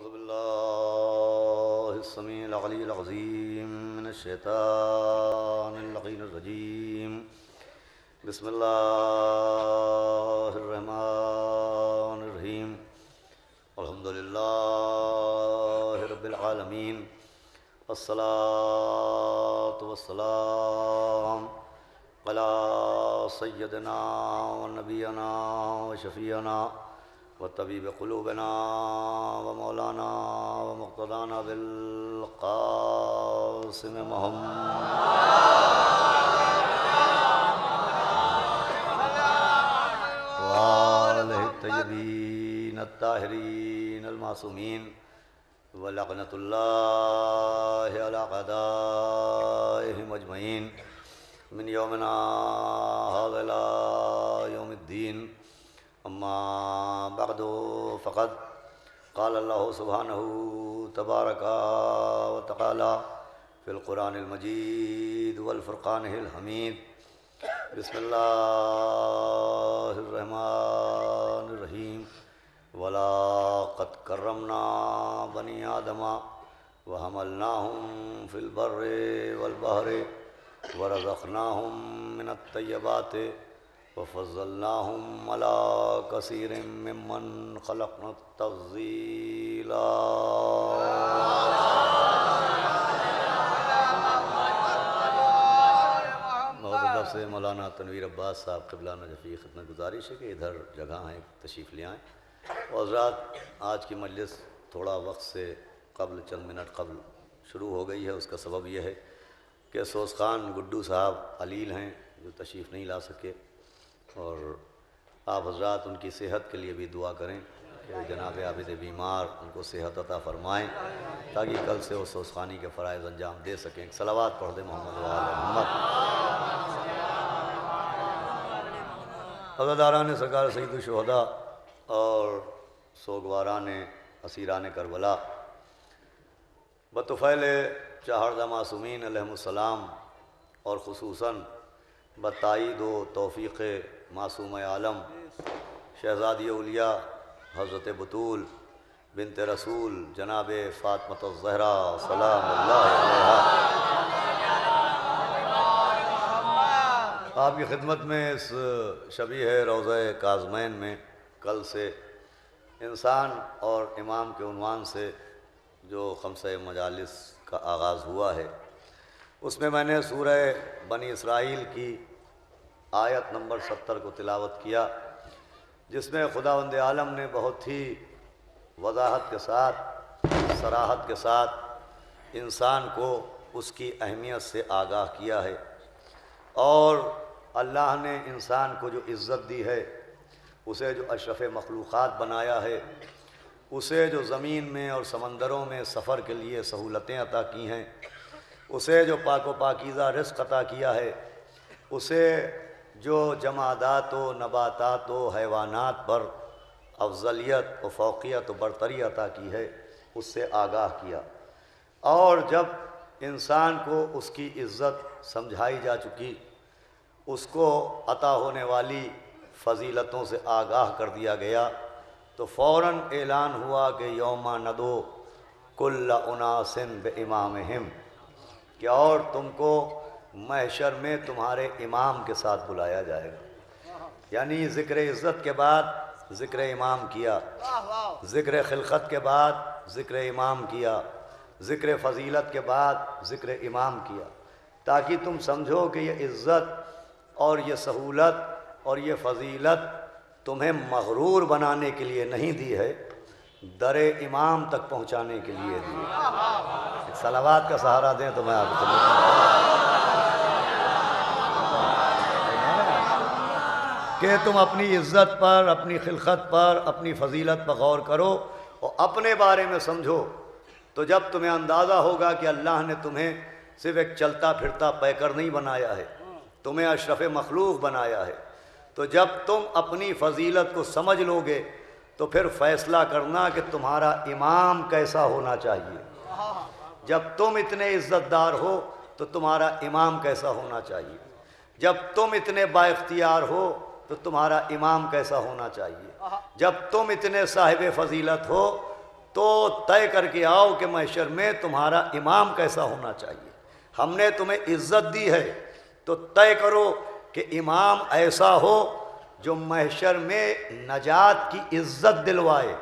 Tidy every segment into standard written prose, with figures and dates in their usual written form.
औज़ुबिल्लाहिस्समीइल अलील अज़ीम मिनश्शैतानिर्रजीम बिस्मिल्लाहिर्रहमानिर्रहीम अल्हम्दुलिल्लाहि रब्बिल आलमीन अस्सलातु वस्सलाम अला सय्यदिना व नबियना व शफ़ीअना व तबीब क़ुलूबिना व मौलाना व मुक़्तदाना बिल क़ासिम मुहम्मद व आलिहि तय्यबीन अत्ताहिरीन अल मासूमीन व लअनतुल्लाहि अला अअदाइहिम अजमईन मिन यौमिना हाज़ा इला यौमिद्दीन। अम्मा बअदु फ़क़द क़ाल अल्लाहु सुब्हानहु तबारका व तआला फ़िल क़ुरानिल मजीद वल फ़ुरक़ानिल हमीद। बिस्मिल्लाहिर रहमानिर रहीम। वलाक़द कर्रमना बनी आदमा व हमलनाहुम फ़िल बर्रि वल बहरि व रज़क़नाहुम मिनत तय्यबाति व फ़ज़्ज़लनाहुम अला कसीरिम मिम्मन ख़लक़ना तफ़ज़ीला। मौजूदा से मौलाना तनवीर अब्बास साहब क़िबला नजफ़ी ख़िदमत गुजारिश है कि इधर जगह हैं, तशरीफ़ ले आएँ। और हज़रात, आज की मजलिस थोड़ा वक्त से कबल, चंद मिनट कबल शुरू हो गई है। उसका सबब यह है कि सोस खान गुड्डू साहब अलील हैं जो तशरीफ़ नहीं ला सके, और आप हज़रात उनकी सेहत के लिए भी दुआ करें कि जनाब आबिद बीमार उनको सेहत अता फ़रमाएँ ताकि कल से वो सोसखानी के फ़राइज़ अंजाम दे सकें। सलावत पढ़ दे मोहम्मद व आले मोहम्मद। अज़ादारान सरकार सईदुल शुहदा और सोगवारान असीरान करबला बतुफ़ैल चाहरदा मासूमीन अलैहिमुस्सलाम और ख़ुसूसन बताईद व तौफ़ीक़ मासूम आलम शहज़ादी औलिया हज़रत बतूल बिन्त रसूल जनाब फ़ातिमा ज़हरा सलामुल्लाह अलैहा आपकी खिदमत में इस शबीह रोज़े काज़मैन में कल से इंसान और इमाम के उन्वान से जो खमसे मजालिस का आगाज़ हुआ है, उसमें मैंने सूरह बनी इसराइल की आयत नंबर 70 को तिलावत किया, जिसमें खुदावंद आलम ने बहुत ही वज़ाहत के साथ, सराहत के साथ इंसान को उसकी अहमियत से आगाह किया है। और अल्लाह ने इंसान को जो इज़्ज़त दी है, उसे जो अशरफ़ मखलूक़ात बनाया है, उसे जो ज़मीन में और समंदरों में सफ़र के लिए सहूलतें अता की हैं, उसे जो पाक व पाकीज़ा रिज़्क़ अता किया है, उसे जो जमादात व नबातात व हैवानात पर अफ़ज़लियत व फ़ौक़ियत व बरतरी अता की है, उससे आगाह किया। और जब इंसान को उसकी इज़्ज़त समझाई जा चुकी, उसको अता होने वाली फ़जीलतों से आगाह कर दिया गया, तो फ़ौरन ऐलान हुआ कि यौमा नदो कुल्ल उनासिन बिइमामिहिम, कि और तुमको महशर में तुम्हारे इमाम के साथ बुलाया जाएगा। यानी ज़िक्र इज़्ज़त के बाद ज़िक्र इमाम किया, ज़िक्र खिलक़त के बाद ज़िक्र इमाम किया, ज़िक्र फ़जीलत के बाद ज़िक्र इमाम किया, ताकि तुम समझो कि ये इज़्ज़त और ये सहूलत और ये फ़जीलत तुम्हें मग़रूर बनाने के लिए नहीं दी है, दरे इमाम तक पहुँचाने के लिए दी है। सलावात का सहारा दें तो मैं आपको कि तुम अपनी इज़्ज़त पर, अपनी खिलक़त पर, अपनी फ़जीलत पर गौर करो और अपने बारे में समझो। तो जब तुम्हें अंदाज़ा होगा कि अल्लाह ने तुम्हें सिर्फ़ एक चलता फिरता पैकर नहीं बनाया है, तुम्हें अशरफ़ मखलूक़ बनाया है, तो जब तुम अपनी फ़जीलत को समझ लोगे तो फिर फ़ैसला करना कि तुम्हारा इमाम कैसा होना चाहिए। जब तुम इतने इज़्ज़तदार हो तो तुम्हारा इमाम कैसा होना चाहिए। जब तुम इतने बाइख्तियार हो तो तुम्हारा इमाम कैसा होना चाहिए। जब तुम इतने साहिब फ़जीलत हो तो तय करके आओ कि महशर में तुम्हारा इमाम कैसा होना चाहिए। हमने तुम्हें इज्जत दी है तो तय करो कि इमाम ऐसा हो जो महशर में नजात की इज्जत दिलवाए,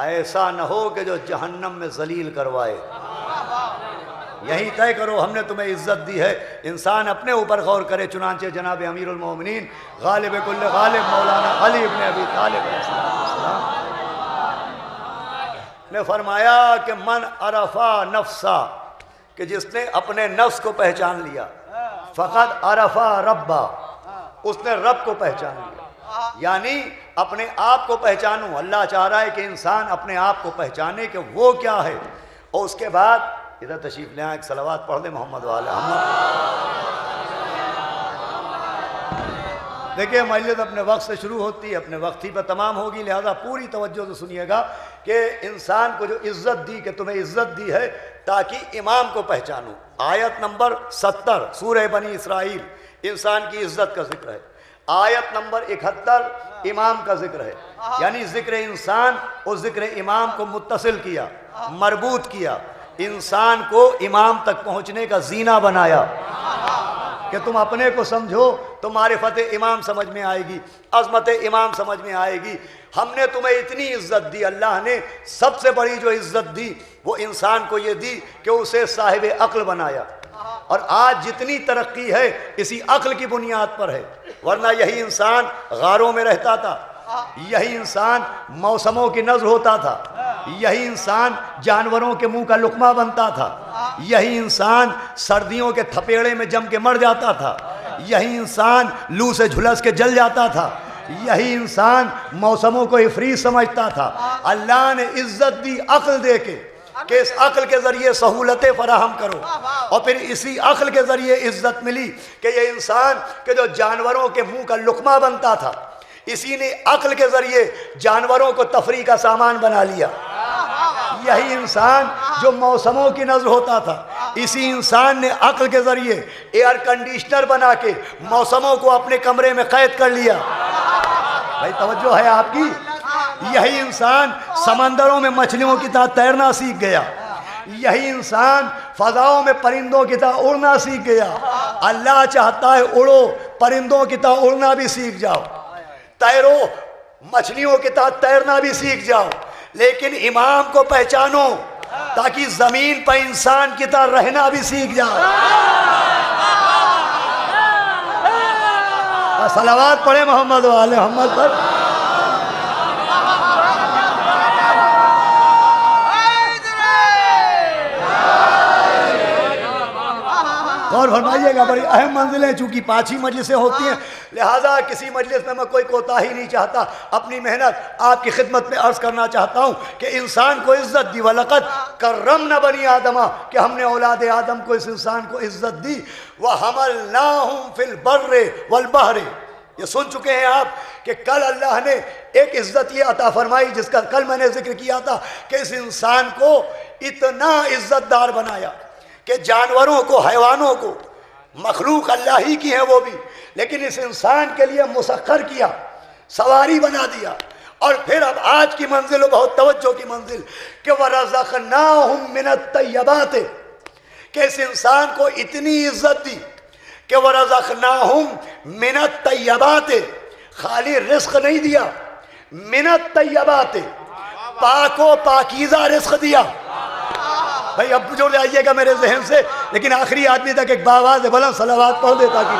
ऐसा न हो कि जो जहन्नम में जलील करवाए। यही तय करो, हमने तुम्हें इज्जत दी है। इंसान अपने ऊपर गौर करे। चुनांचे जनाब अमीरुल मोमिनीन गालिब कुल्ल गालिब मौलाना अली इब्न अबी तालिब ने फरमाया कि मन अरफा नफ्सा, कि जिसने अपने नफ्स को पहचान लिया, फ़कत अरफा रब्बा, उसने रब को पहचान लिया। यानी अपने आप को पहचानो। अल्लाह चाह रहा है कि इंसान अपने आप को पहचाने कि वो क्या है। और उसके बाद इधर तशरीफ ले आए, एक सलावात पढ़ दे मोहम्मद वाले हम। देखिए मजलिस अपने वक्त से शुरू होती है, अपने वक्त ही पर तमाम होगी, लिहाजा पूरी तवज्जो से सुनिएगा कि इंसान को जो इज्जत दी, कि तुम्हें इज्जत दी है ताकि इमाम को पहचानो। आयत नंबर 70 सूरह बनी इसराइल इंसान की इज्जत का जिक्र है। आयत नंबर 71 इमाम का जिक्र है। यानी जिक्र इंसान और जिक्र इमाम को मुत्तसिल किया, मरबूत किया, इंसान को इमाम तक पहुंचने का जीना बनाया कि तुम अपने को समझो तो मारिफत इमाम समझ में आएगी, अजमत इमाम समझ में आएगी। हमने तुम्हें इतनी इज्जत दी, अल्लाह ने सबसे बड़ी जो इज्जत दी वो इंसान को ये दी कि उसे साहिब अक्ल बनाया। और आज जितनी तरक्की है इसी अक्ल की बुनियाद पर है, वरना यही इंसान गारों में रहता था, यही इंसान मौसमों की नज़र होता था, यही इंसान जानवरों के मुंह का लुकमा बनता था, यही इंसान सर्दियों के थपेड़े में जम के मर जाता था, यही इंसान लू से झुलस के जल जाता था, यही इंसान मौसमों को इफरीत समझता था। अल्लाह ने इज्जत दी अक्ल दे के कि इस अक्ल के जरिए सहूलतें फराहम करो, और फिर इसी अक्ल के जरिए इज्जत मिली कि ये इंसान के जो जानवरों के मुंह का लुकमा बनता था, इसी ने अक्ल के जरिए जानवरों को तफरी का सामान बना लिया। यही इंसान जो मौसमों की नजर होता था, इसी इंसान ने अक्ल के जरिए एयर कंडीशनर बना के मौसमों को अपने कमरे में कैद कर लिया। भाई तवज्जो है आपकी। यही इंसान समंदरों में मछलियों की तरह तैरना सीख गया, यही इंसान फजाओं में परिंदों की तरह उड़ना सीख गया। अल्लाह चाहता है उड़ो, परिंदों की तरह उड़ना भी सीख जाओ, तैरो, मछलियों की तरह तैरना भी सीख जाओ, लेकिन इमाम को पहचानो ताकि जमीन पर इंसान की तरह रहना भी सीख जाओ। सलावात पढ़े मोहम्मद वाले मोहम्मद पर। और फरमाइएगा बड़ी अहम मंजिलें, चूंकि 5 ही मजलिसें होती हैं, लिहाजा किसी मजलिस में मैं कोई कोताही नहीं चाहता, अपनी मेहनत आपकी खिदमत में अर्ज करना चाहता हूँ कि इंसान को इज्जत दी। वलक़द कर्रमना बनी आदमा, कि हमने औलाद आदम को, इस इंसान को इज्जत दी। वह हमलनाहुम फिल बर्रे वल बहरे, ये सुन चुके हैं आप कि कल अल्लाह ने एक इज्जत ये अता फरमाई जिसका कल मैंने जिक्र किया था कि इस इंसान को इतना इज्जतदार बनाया कि जानवरों को, हैवानों को, मखलूक अल्लाह ही की है वो भी, लेकिन इस इंसान के लिए मुसख्खर किया, सवारी बना दिया। और फिर अब आज की मंजिल, बहुत तवज्जो की मंजिल, कि वरज़क़नाहुम मिनत तय्यबात, कि इस इंसान को इतनी इज्जत दी कि वरज़क़नाहुम मिनत तय्यबात, खाली रिस्क नहीं दिया, मिनत तय्यबात, पाको पाकीज़ा रिस्क दिया। भाई अब जोड़ जाइएगा मेरे जहन से, लेकिन आखिरी आदमी तक एक बावाज़ बुलंद सलावात पढ़ दे ताकि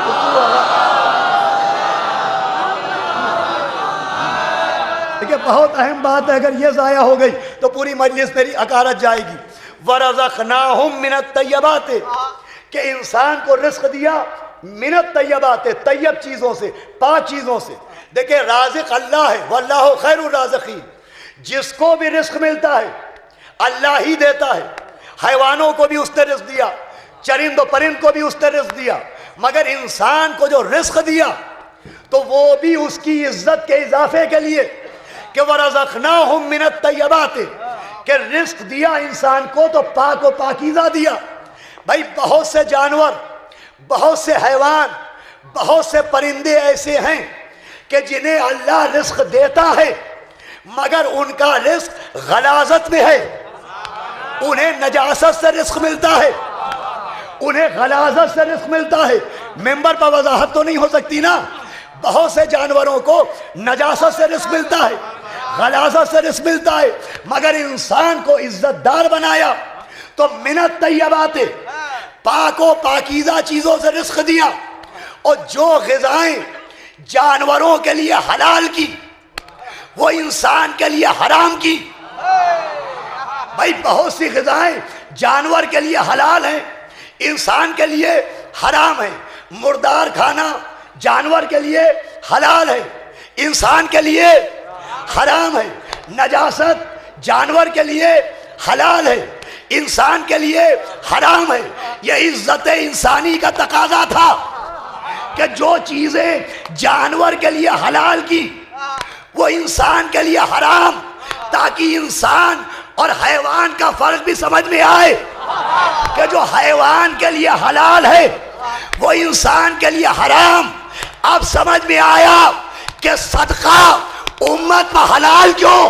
देखिए बहुत अहम बात है, अगर ये ज़ाया हो गई तो पूरी मजलिस मेरी अकारत जाएगी। वरज़क़नाहुम मिनत तय्यबात, कि इंसान को रिस्क दिया मिनत तय्यबात, तय्यब चीज़ों से, 5 चीज़ों से। देखिए राज़िक़ अल्लाह है, वल्लाहु खैरुर राज़िक़ीन, जिसको भी रिस्क मिलता है अल्लाह ही देता है। हैवानों को भी उसने रिस्क दिया, चरिंद और परिंद को भी उसने रिस्क दिया, मगर इंसान को जो रिस्क दिया तो वो भी उसकी इज्जत के इजाफे के लिए, कि वरज़क़नाहुम मिनत तय्यबात, कि रिस्क दिया इंसान को तो पाक व पाकीज़ा दिया। भाई बहुत से जानवर, बहुत से हैवान, बहुत से परिंदे ऐसे हैं कि जिन्हें अल्लाह रिस्क देता है मगर उनका रिस्क गलाजत में है। उन्हें नजासत से रिस्क मिलता है, उन्हें गलाजत से रिस्क मिलता है। मेंबर पर वजाहत तो नहीं हो सकती ना। बहुत से जानवरों को नजासत से रिस्क मिलता है, गलाजत से रिस्क मिलता है, मगर इंसान को इज्जतदार बनाया तो मिनत तैयबात, पाको पाकीज़ा चीज़ों से रिस्क दिया। और जो ग़िज़ाएं जानवरों के लिए हलाल की वो इंसान के लिए हराम की। भाई बहुत सी ग़िज़ाएं जानवर के लिए हलाल हैं, इंसान के लिए हराम है। मुर्दार खाना जानवर के लिए हलाल है, इंसान के लिए हराम है। नजासत जानवर के लिए हलाल है, इंसान के लिए हराम है। यह इज्जत इंसानी का तकाजा था कि जो चीजें जानवर के लिए हलाल की वो इंसान के लिए हराम, ताकि इंसान और हैवान का फर्क भी समझ में आए कि जो हैवान के लिए हलाल है वो इंसान के लिए हराम। अब समझ में आया कि सदका उम्मत में हलाल क्यों,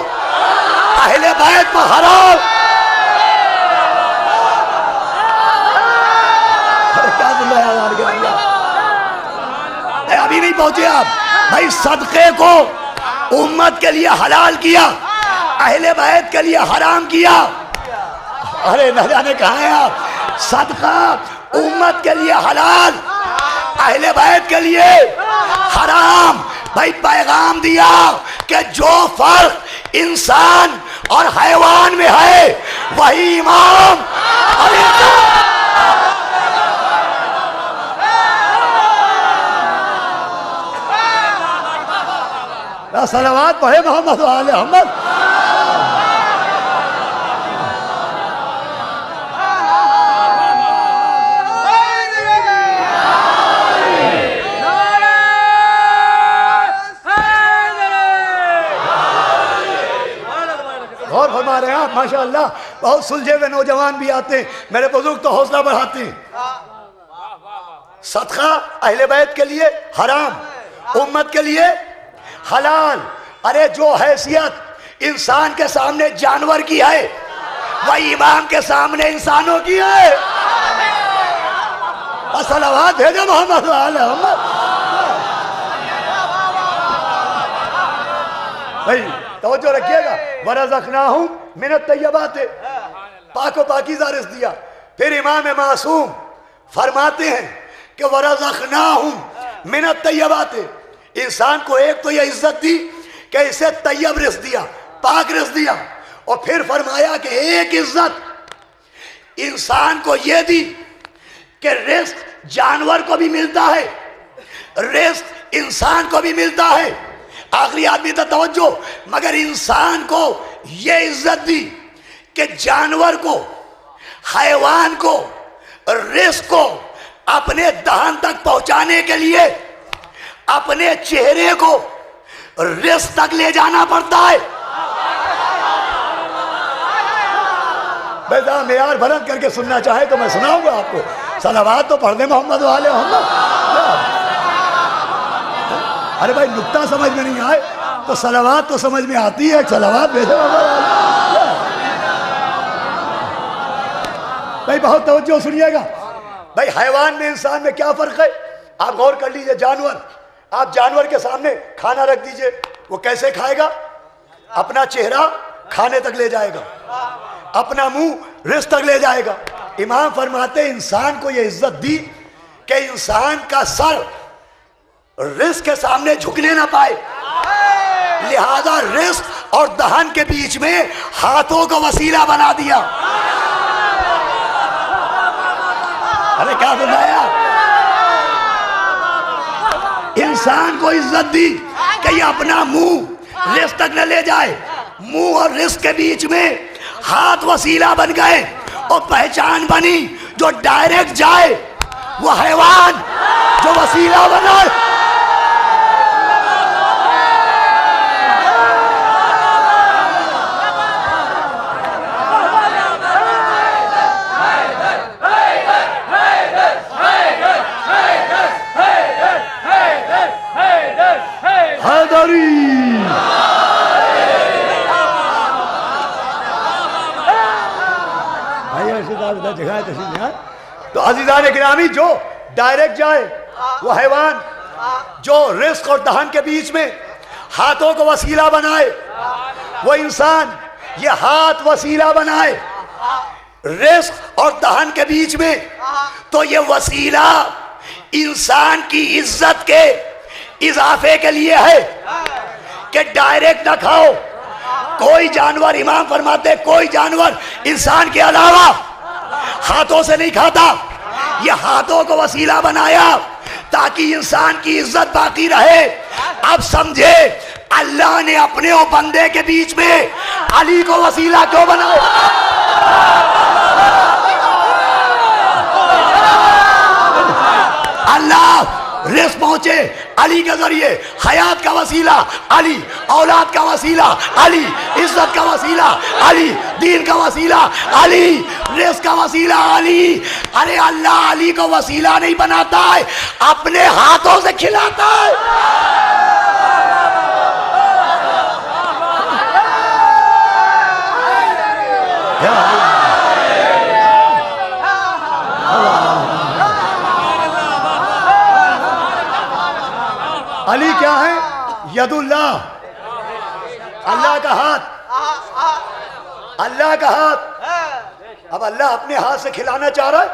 अहले बैत में हराम। अभी नहीं पहुंचे आप भाई। सदके को उम्मत के लिए हलाल किया, अहले बैत के लिए हराम किया। अरे न जाने कहाँ हैं आप। सदका उम्मत के लिए हलाल, अहले बैत के लिए हराम। भाई पैगाम दिया कि जो फर्क इंसान और हैवान में है वही इमाम। सलावत पढ़े मोहम्मद वाले मोहम्मद। और फरमा रहे हैं आप माशाअल्लाह। बहुत सुलझे हुए नौजवान भी आते हैं, मेरे बुजुर्ग तो हौसला बढ़ाते हैं। सदका अहले बैत के लिए हराम, उम्मत के लिए हलाल। अरे जो हैसियत इंसान के सामने जानवर की है वही इमाम के सामने इंसानों की है। सलावत भेजो मोहम्मद वाले मोहम्मद। भाई तवज्जो रखिएगा। वरज़क़नाहुम मिनत तय्यबात, पाको पाकीज़ा रिज़्क़ दिया। फिर इमाम मासूम फरमाते हैं कि वरज़क़नाहुम मिनत तय्यबात। इंसान को एक तो यह इज्जत दी कि इसे तैयब रिज़्क़ दिया, पाक रिज़्क़ दिया। और फिर फरमाया कि एक इज्जत इंसान को यह दी कि रिज़्क़ जानवर को भी मिलता है, रिज़्क़ इंसान को भी मिलता है। आखिरी आदमी तो तवज्जो, मगर इंसान को यह इज्जत दी कि जानवर को, हैवान को, रिज़्क़ को अपने दहन तक पहुंचाने के लिए अपने चेहरे को रिज़्क़ तक ले जाना पड़ता है। बेटा मेयार भरत करके सुनना चाहे तो मैं सुनाऊंगा आपको। सलावत तो पढ़ दे मोहम्मद वाले मोहम्मद। अरे भाई नुक्ता समझ में नहीं आए तो सलावत तो समझ में आती है। सलावत भेजो भाई। बहुत तवज्जो सुनिएगा भाई। हैवान में इंसान में क्या फर्क है आप गौर कर लीजिए। जानवर, आप जानवर के सामने खाना रख दीजिए, वो कैसे खाएगा? अपना चेहरा खाने तक ले जाएगा, अपना मुंह रिज़्क़ तक ले जाएगा। इमाम फरमाते इंसान को ये इज्जत दी कि इंसान का सर रिज़्क़ के सामने झुकने ना पाए, लिहाजा रिज़्क़ और दहन के बीच में हाथों को वसीला बना दिया। अरे क्या बताया? इंसान को इज्जत दी कि ये अपना मुंह रिज़्क़ तक न ले जाए, मुंह और रिज़्क़ के बीच में हाथ वसीला बन गए और पहचान बनी। जो डायरेक्ट जाए वो हैवान, जो वसीला बना। किताब इधर जगह है तस्वीर यहाँ। तो अजीजान गिरामी, जो डायरेक्ट जाए वो हैवान, जो रिस्क और दहन के बीच में हाथों को वसीला बनाए वो इंसान। ये हाथ वसीला बनाए रिस्क और दहन के बीच में, तो ये वसीला इंसान की इज्जत के इजाफे के लिए है कि डायरेक्ट ना खाओ। कोई जानवर, इमाम फरमाते, कोई जानवर इंसान के अलावा हाथों से नहीं खाता। ये हाथों को वसीला बनाया ताकि इंसान की इज्जत बाकी रहे। अब समझे अल्लाह ने अपने और बंदे के बीच में अली को वसीला क्यों बनाया? अल्लाह रिस्क पहुंचे अली के जरिए, हयात का वसीला अली, औलाद का वसीला अली, इज्जत का वसीला अली, दीन का वसीला अली, रिस्क का वसीला अली। अरे अल्लाह अली को वसीला नहीं बनाता है, अपने हाथों से खिलाता है। अली क्या है? यदुल्लाह, अल्लाह का हाथ, अल्लाह का हाथ। अब अल्लाह अपने हाथ से खिलाना चाह रहा है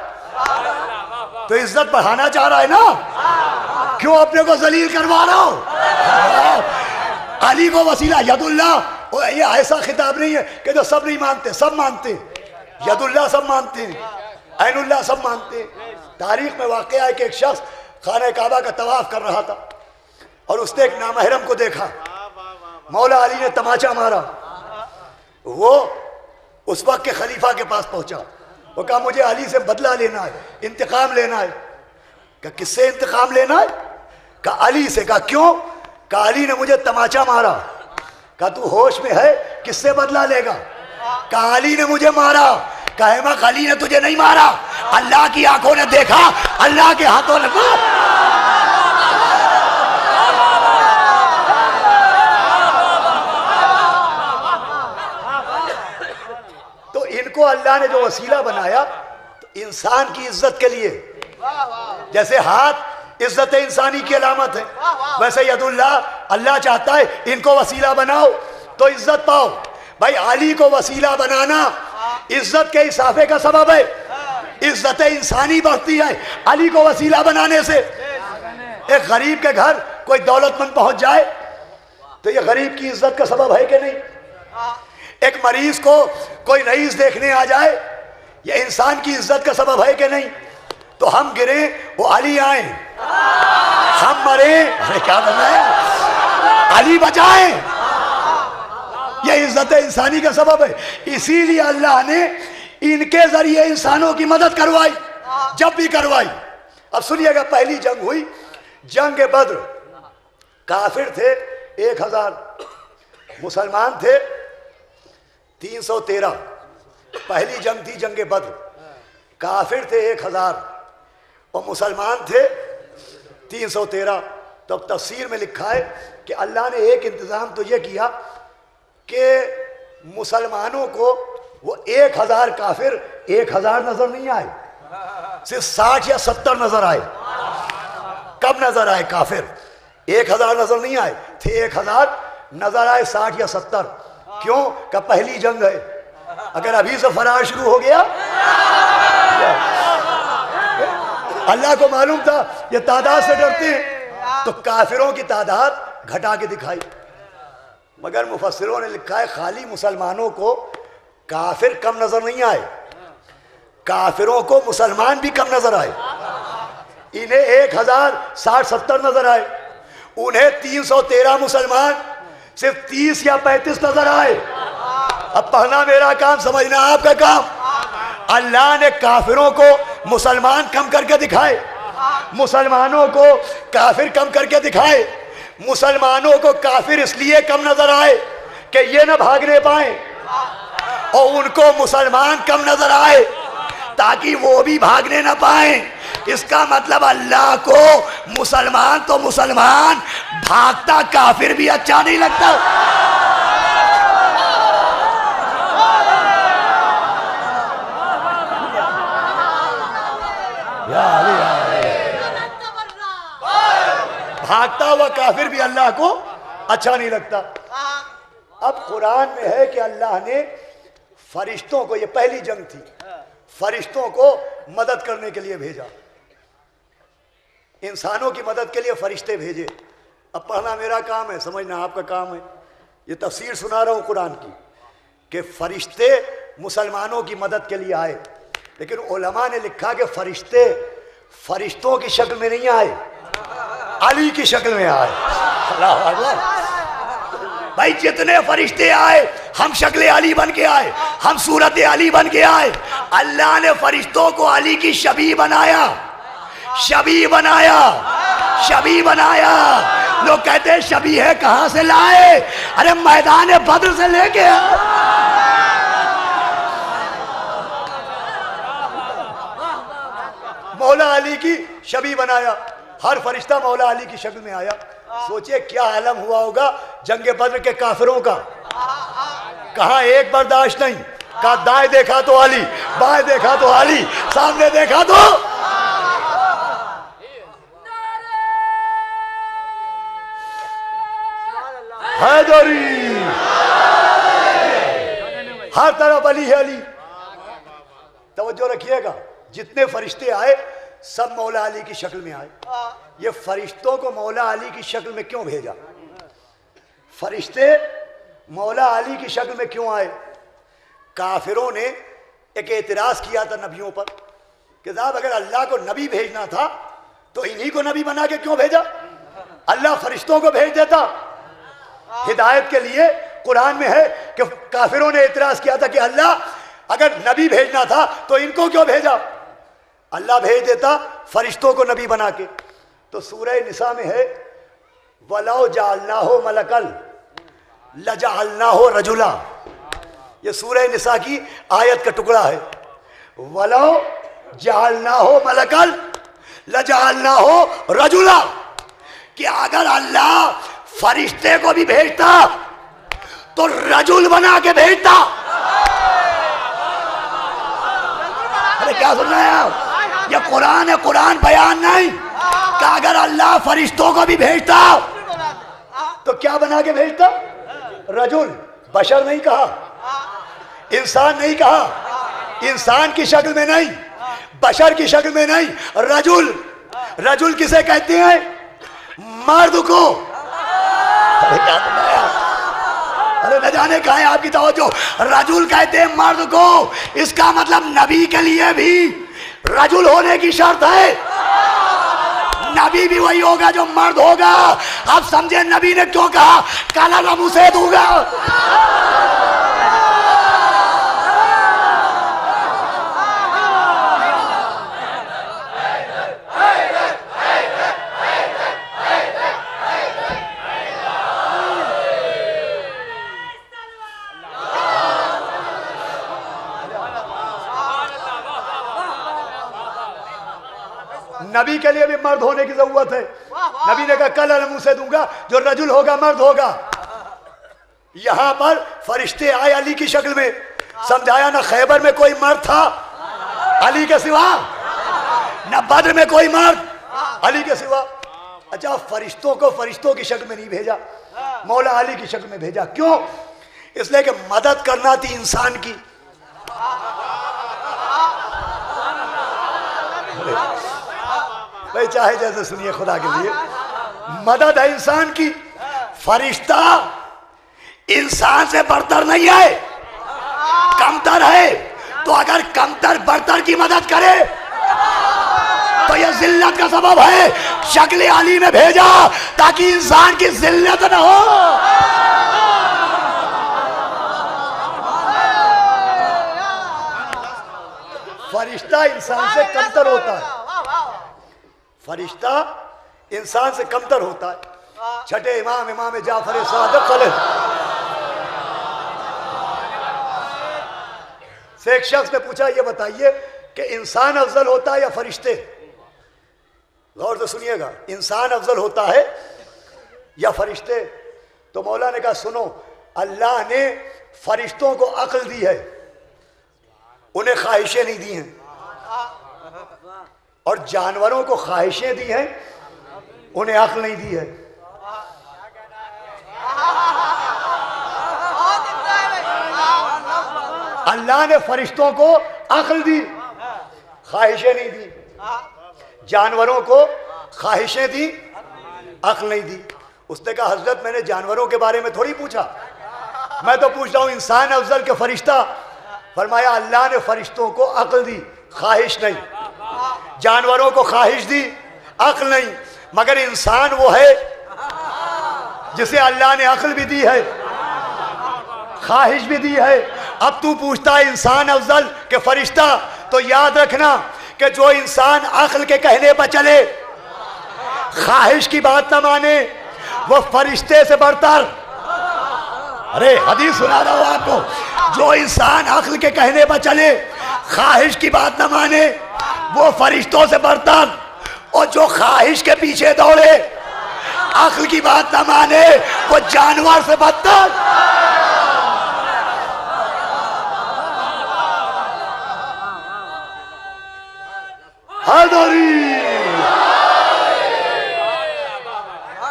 तो इज्जत बढ़ाना चाह रहा है ना, क्यों अपने को जलील करवा रहा हो? अली को वसीला यदुल्लाह। ये ऐसा खिताब नहीं है कि जो सब नहीं मानते, सब मानते। यदुल्लाह सब मानते हैं, ऐनुल्लाह सब मानते हैं। तारीख में वाकया है कि एक शख्स खाने काबा का तवाफ कर रहा था और उसने एक नामहरम को देखा। मौला अली ने तमाचा मारा। वो उस वक्त के खलीफा के पास पहुंचा। वो कहा मुझे अली से बदला लेना है, इंतकाम लेना है। कहा किससे इंतकाम लेना है? कहा अली से। कहा क्यों? कहा अली ने मुझे तमाचा मारा। कहा तू होश में है? किससे बदला लेगा? कहा अली ने मुझे मारा। कहा अली ने तुझे नहीं मारा, अल्लाह की आंखों ने देखा, अल्लाह के हाथों ने मारा। इनको अल्लाह ने जो वसीला बनाया तो इंसान की इज्जत के लिए, जैसे हाथ इज्जत इंसानी की अलामत है, वैसे यदुल्लाह, अल्लाह चाहता है इनको वसीला बनाओ तो इज्जत पाओ। भाई अली को वसीला बनाना इज्जत के इजाफे का सबब है। इज्जत इंसानी बढ़ती है अली को वसीला बनाने से। एक गरीब के घर कोई दौलतमंद पहुंच जाए तो ये गरीब की इज्जत का सबब है कि नहीं? एक मरीज को कोई रईस देखने आ जाए, ये इंसान की इज्जत का सबब है कि नहीं? तो हम गिरे वो अली आए, हम मरे अरे क्या बनाए अली बचाए, ये इज्जत इंसानी का सबब है। इसीलिए अल्लाह ने इनके जरिए इंसानों की मदद करवाई, जब भी करवाई। अब सुनिएगा, पहली जंग हुई, जंग बद्र। काफिर थे 1000, मुसलमान थे 313। पहली जंग थी जंग बद्र। काफिर थे 1000 और मुसलमान थे 313। तो अब तफसीर में लिखा है कि अल्लाह ने एक इंतज़ाम तो ये किया कि मुसलमानों को वो 1000 काफिर 1000 नजर नहीं आए, सिर्फ 60 या 70 नजर आए। कब नजर आए काफिर? 1000 नजर नहीं आए थे, 1000 नजर आए 60 या 70। क्यों? का पहली जंग है, अगर अभी से फरार शुरू हो गया। अल्लाह को मालूम था ये तादाद से डरते हैं, तो काफिरों की तादाद घटा के दिखाई। मगर मुफस्सिरों ने लिखा है खाली मुसलमानों को काफिर कम नजर नहीं आए, काफिरों को मुसलमान भी कम नजर आए। इन्हें 1060-70 नजर आए, उन्हें 313 मुसलमान सिर्फ 30 या 35 नजर आए। अब पढ़ना मेरा काम, समझना आपका काम। अल्लाह ने काफिरों को मुसलमान कम करके दिखाए, मुसलमानों को काफिर कम करके दिखाए। मुसलमानों को काफिर इसलिए कम नजर आए कि ये न भागने पाए, और उनको मुसलमान कम नजर आए ताकि वो भी भागने न पाए। इसका मतलब अल्लाह को मुसलमान तो मुसलमान, भागता काफिर भी अच्छा नहीं लगता। मरता हुआ काफिर भी अल्लाह को अच्छा नहीं लगता। अब कुरान में है कि अल्लाह ने फरिश्तों को, ये पहली जंग थी, फरिश्तों को मदद करने के लिए भेजा, इंसानों की मदद के लिए फरिश्ते भेजे। अब पढ़ना मेरा काम है, समझना आपका काम है। ये तफसीर सुना रहा हूं कुरान की कि फरिश्ते मुसलमानों की मदद के लिए आए, लेकिन उलमा ने लिखा कि फरिश्ते फरिश्तों की शक्ल में नहीं आए, अली की शक्ल में आए। अल्लाह अकबर। भाई जितने फरिश्ते आए हम शक्ल अली बन के आए, हम सूरत अली बन के आए। अल्लाह ने फरिश्तों को अली की शबी बनाया, शबी बनाया, शबी बनाया। लोग कहते हैं शबी है कहां से लाए? अरे मैदान बद्र से लेके मौला अली की शबी बनाया, हर फरिश्ता मौला अली की शक्ल में आया। सोचिए क्या आलम हुआ होगा जंगे बद्र के काफिरों का। कहा एक बर्दाश्त नहीं, कहा दाएं देखा तो अली, बाएं देखा तो अली, सामने देखा तो हैदरी, हर तरफ अली है अली। तवज्जो रखिएगा, जितने फरिश्ते आए सब मौला अली की शक्ल में आए। ये फरिश्तों को मौला अली की शक्ल में क्यों भेजा? फरिश्ते मौला अली की शक्ल में क्यों आए? काफिरों ने एक एतराज किया था नबियों पर कि साहब अगर अल्लाह को नबी भेजना था तो इन्हीं को नबी बना के क्यों भेजा? अल्लाह फरिश्तों को भेज देता हिदायत के लिए। कुरान में है कि काफिरों ने एतराज किया था कि अल्लाह अगर नबी भेजना था तो इनको क्यों भेजा? अल्लाह भेज देता फरिश्तों को नबी बना के। तो सूरह निसा में है वलौ जालना हो मलकल लजालना हो रजुला। ये सूरह निसा की आयत का टुकड़ा है। वलौ जालना हो मलकल लजालना हो रजुला, कि अगर अल्लाह फरिश्ते को भी भेजता तो रजुल बना के भेजता। अरे क्या सुन रहे हैं आप? ये कुरान है, कुरान बयान नहीं। कि अगर अल्लाह फरिश्तों को भी भेजता तो क्या बना के भेजता? रजुल, बशर नहीं कहा, इंसान नहीं कहा, इंसान की शक्ल में नहीं, बशर की शक्ल में नहीं, रजुल। रजुल किसे कहते हैं? मर्द को। अरे क्या बताया? अरे न जाने कहा है आपकी तवज्जो। रजुल कहते हैं मर्द को। इसका मतलब नबी के लिए भी रजुल होने की शर्त है। नबी भी वही होगा जो मर्द होगा। आप समझे नबी ने क्यों कहा काला रमू से दूंगा? नबी के लिए भी मर्द होने की जरूरत है। नबी ने कहा कल मुंह से दूंगा, जो रजुल होगा मर्द होगा। यहां पर फरिश्ते आए अली की शक्ल में। समझाया ना खैबर में कोई मर्द था अली के सिवा, न बद्र में कोई मर्द अली के सिवा। अच्छा, फरिश्तों को फरिश्तों की शक्ल में नहीं भेजा, मौला अली की शक्ल में भेजा। क्यों? इसलिए कि मदद करना थी इंसान की। भाई चाहे जैसे सुनिए, खुदा के लिए मदद है इंसान की। फरिश्ता इंसान से बढ़तर नहीं है, कमतर है। तो अगर कमतर बढ़तर की मदद करे तो यह जिल्लत का सबब है। शक्ल अली में भेजा ताकि इंसान की जिल्लत न हो। फरिश्ता इंसान से कमतर होता है, फरिश्ता इंसान से कमतर होता है। छठे इमाम इमाम जाफर सादिक से एक शख्स ने पूछा, ये बताइए कि इंसान अफजल होता है या फरिश्ते? गौर से सुनिएगा, इंसान अफजल होता है या फरिश्ते? तो मौला ने कहा सुनो, अल्लाह ने फरिश्तों को अक्ल दी है, उन्हें ख्वाहिशें नहीं दी हैं। और जानवरों को ख्वाहिशें दी हैं, उन्हें अक्ल नहीं दी है। अल्लाह ने फरिश्तों को अक्ल दी, ख्वाहिशें नहीं दी। जानवरों को ख्वाहिशें दी, अक्ल नहीं दी। उसने कहा हजरत मैंने जानवरों के बारे में थोड़ी पूछा, मैं तो पूछ रहा हूं इंसान अफजल के फरिश्ता। फरमाया अल्लाह ने फरिश्तों को अक्ल दी, ख्वाहिश नहीं। जानवरों को ख्वाहिश दी, अक्ल नहीं। मगर इंसान वो है जिसे अल्लाह ने अक्ल भी दी है, ख्वाहिश भी दी है। अब तू पूछता है इंसान अफजल के फरिश्ता, तो याद रखना कि जो इंसान अक्ल के कहने पर चले, ख्वाहिश की बात न माने, वो फरिश्ते से बढ़कर, अरे हदीस सुना रहा हूं आपको, जो इंसान अक्ल के कहने पर चले, ख्वाहिश की बात न माने, वो फरिश्तों से बढ़कर, और जो ख्वाहिश के पीछे दौड़े, अक्ल की बात न माने, वो जानवर से बदतर।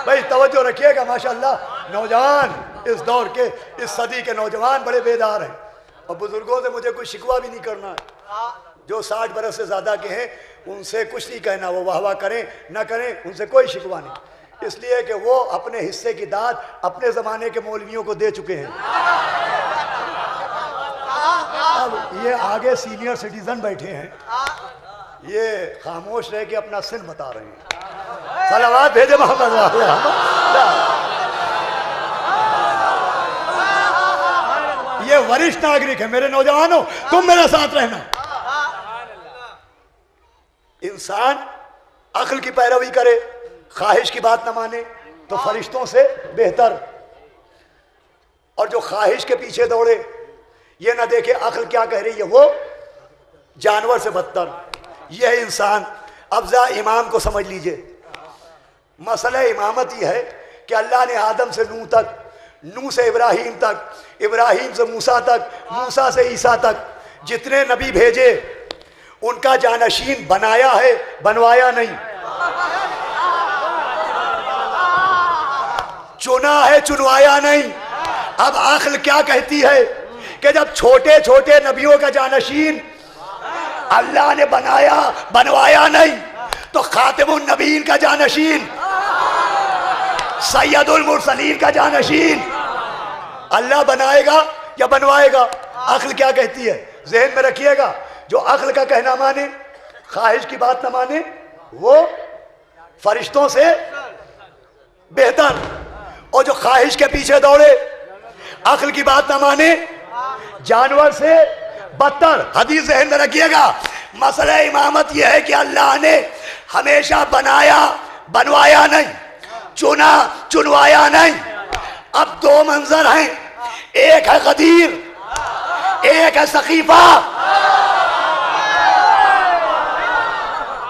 भाई तवज्जो रखिएगा, माशाअल्लाह नौजवान इस दौर के, इस सदी के नौजवान बड़े बेदार हैं। और बुजुर्गों से मुझे कोई शिकवा भी नहीं करना है। जो 60 बरस से ज़्यादा के हैं उनसे कुछ नहीं कहना, वो वाह वाह करें ना करें, उनसे कोई शिकवा नहीं, इसलिए कि वो अपने हिस्से की दाद अपने ज़माने के मौलवियों को दे चुके हैं। अब ये आगे सीनियर सिटीजन बैठे हैं, ये खामोश रह के अपना सिन बता रहे हैं। सलावत भेजे मोहम्मद वाले। ये वरिष्ठ नागरिक है, मेरे नौजवानों तुम मेरे साथ रहना। इंसान अक्ल की पैरवी करे, ख्वाहिश की बात न माने, तो फरिश्तों से बेहतर। और जो ख्वाहिश के पीछे दौड़े, ये ना देखे अक्ल क्या कह रही है, वो जानवर से बदतर। यह है इंसान। अब जा इमाम को समझ लीजिए। मसला इमामत ये है कि अल्लाह ने आदम से नूह तक, नूह से इब्राहीम तक, इब्राहीम से मूसा तक, मूसा से ईसा तक जितने नबी भेजे, उनका जानशीन बनाया है, बनवाया नहीं। चुना है, चुनवाया नहीं। अब अक्ल क्या कहती है कि जब छोटे छोटे नबियों का जानशीन अल्लाह ने बनाया, बनवाया नहीं, तो खातिमुन नबीन का जानशीन, सैयदुल मुरसलीन का जानशीन अल्लाह बनाएगा या बनवाएगा? अक्ल क्या कहती है, जहन में रखिएगा। जो अक्ल का कहना माने, ख्वाहिश की बात न माने, वो फरिश्तों से बेहतर। और जो ख्वाहिश के पीछे दौड़े, अक्ल की बात न माने, जानवर से बदतर। हदीस जहन में रखिएगा। मसला इमामत यह है कि अल्लाह ने हमेशा बनाया, बनवाया नहीं, चुना, चुनवाया नहीं। अब दो मंजर हैं, एक है गदीर, एक है सकीफा।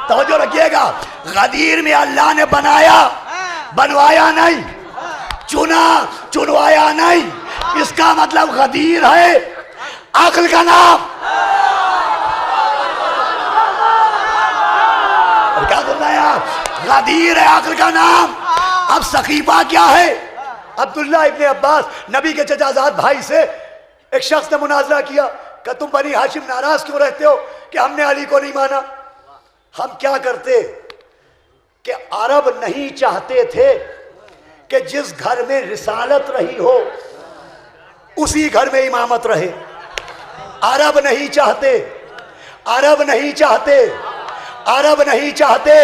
तवज्जो रखिएगा। गदीर में अल्लाह ने बनाया, बनवाया नहीं, चुना, चुनवाया नहीं। इसका मतलब गदीर है अक्ल का नाम। क्या बोल रहे हैं आप? गदीर है अक्ल का नाम। अब सकीफा क्या है? अब्दुल्ला इब्ने अब्बास, नबी के चचाजाद भाई से एक शख्स ने मुनाजरा किया कि तुम बनी हाशिम नाराज क्यों रहते हो कि हमने अली को नहीं माना? हम क्या करते कि अरब नहीं चाहते थे कि जिस घर में रिसालत रही हो उसी घर में इमामत रहे। अरब नहीं चाहते, अरब नहीं चाहते, अरब नहीं चाहते।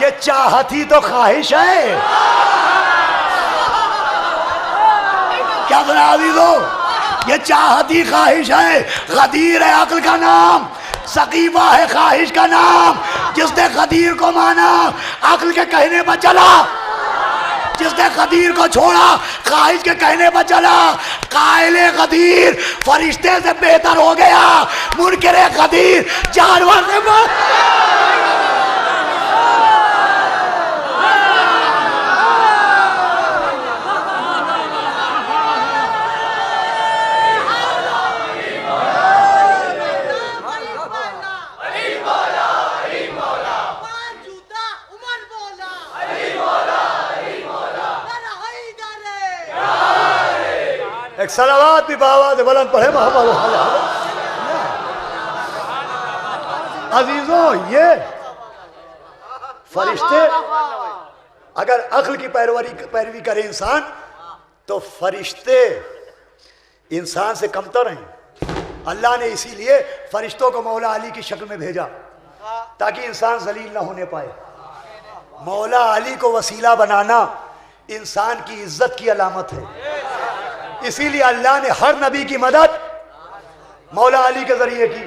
ये चाहती तो ख्वाहिश है। क्या बना दो? ये चाहती ख्वाहिश है। गदीर है अक्ल का नाम, सकीफा है ख्वाहिश का नाम। जिसने गदीर को माना, अक्ल के कहने पर चला। जिसने गदीर को छोड़ा, ख्वाहिश के कहने पर चला, कायले गदीर फरिश्ते से बेहतर हो गया। मुनकिरे गदीर जानवर से Yeah. एक सलावात भी बावाज़ बुलंद पढ़े मोहम्मद। अजीजों, ये फरिश्ते अगर अक्ल की पैरवी करे इंसान, तो फरिश्ते इंसान से कमतर हैं। अल्लाह ने इसीलिए फरिश्तों को मौला अली की शक्ल में भेजा ताकि इंसान जलील ना होने पाए। मौला अली को वसीला बनाना इंसान की इज्जत की अलामत है। इसीलिए अल्लाह ने हर नबी की मदद मौला अली के जरिए की।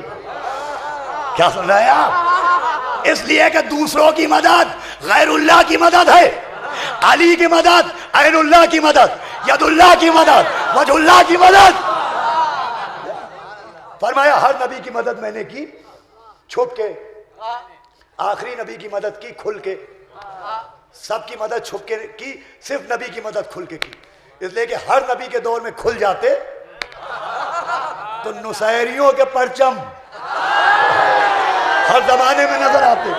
क्या सुन रहे हैं आप? इसलिए कि दूसरों की मदद गैरुल्लाह की मदद है, अली की मदद ऐनुल्लाह की मदद, यदुल्लाह की मदद, वजहुल्लाह की मदद। फरमाया हर नबी की मदद मैंने की छुप के, आखिरी नबी की मदद की खुल के, सबकी मदद छुप के की, सिर्फ नबी की मदद खुल के की। इसलिए कि हर नबी के दौर में खुल जाते तो नुसैरियों के परचम हर जमाने में नजर आते।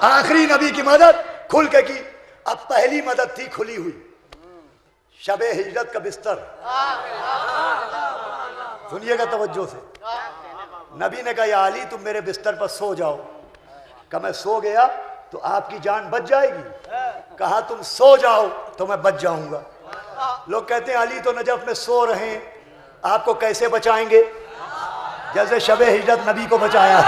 आखिरी नबी की मदद खुल के की। अब पहली मदद थी खुली हुई, शबे हिजरत का बिस्तर। सुनिएगा तवज्जो से। नबी ने कहा या अली तुम मेरे बिस्तर पर सो जाओ। कहा मैं सो गया तो आपकी जान बच जाएगी। कहा तुम सो जाओ तो मैं बच जाऊंगा। लोग कहते हैं अली तो नजफ में सो रहे हैं, आपको कैसे बचाएंगे? जैसे शबे हिजरत नबी को बचाया।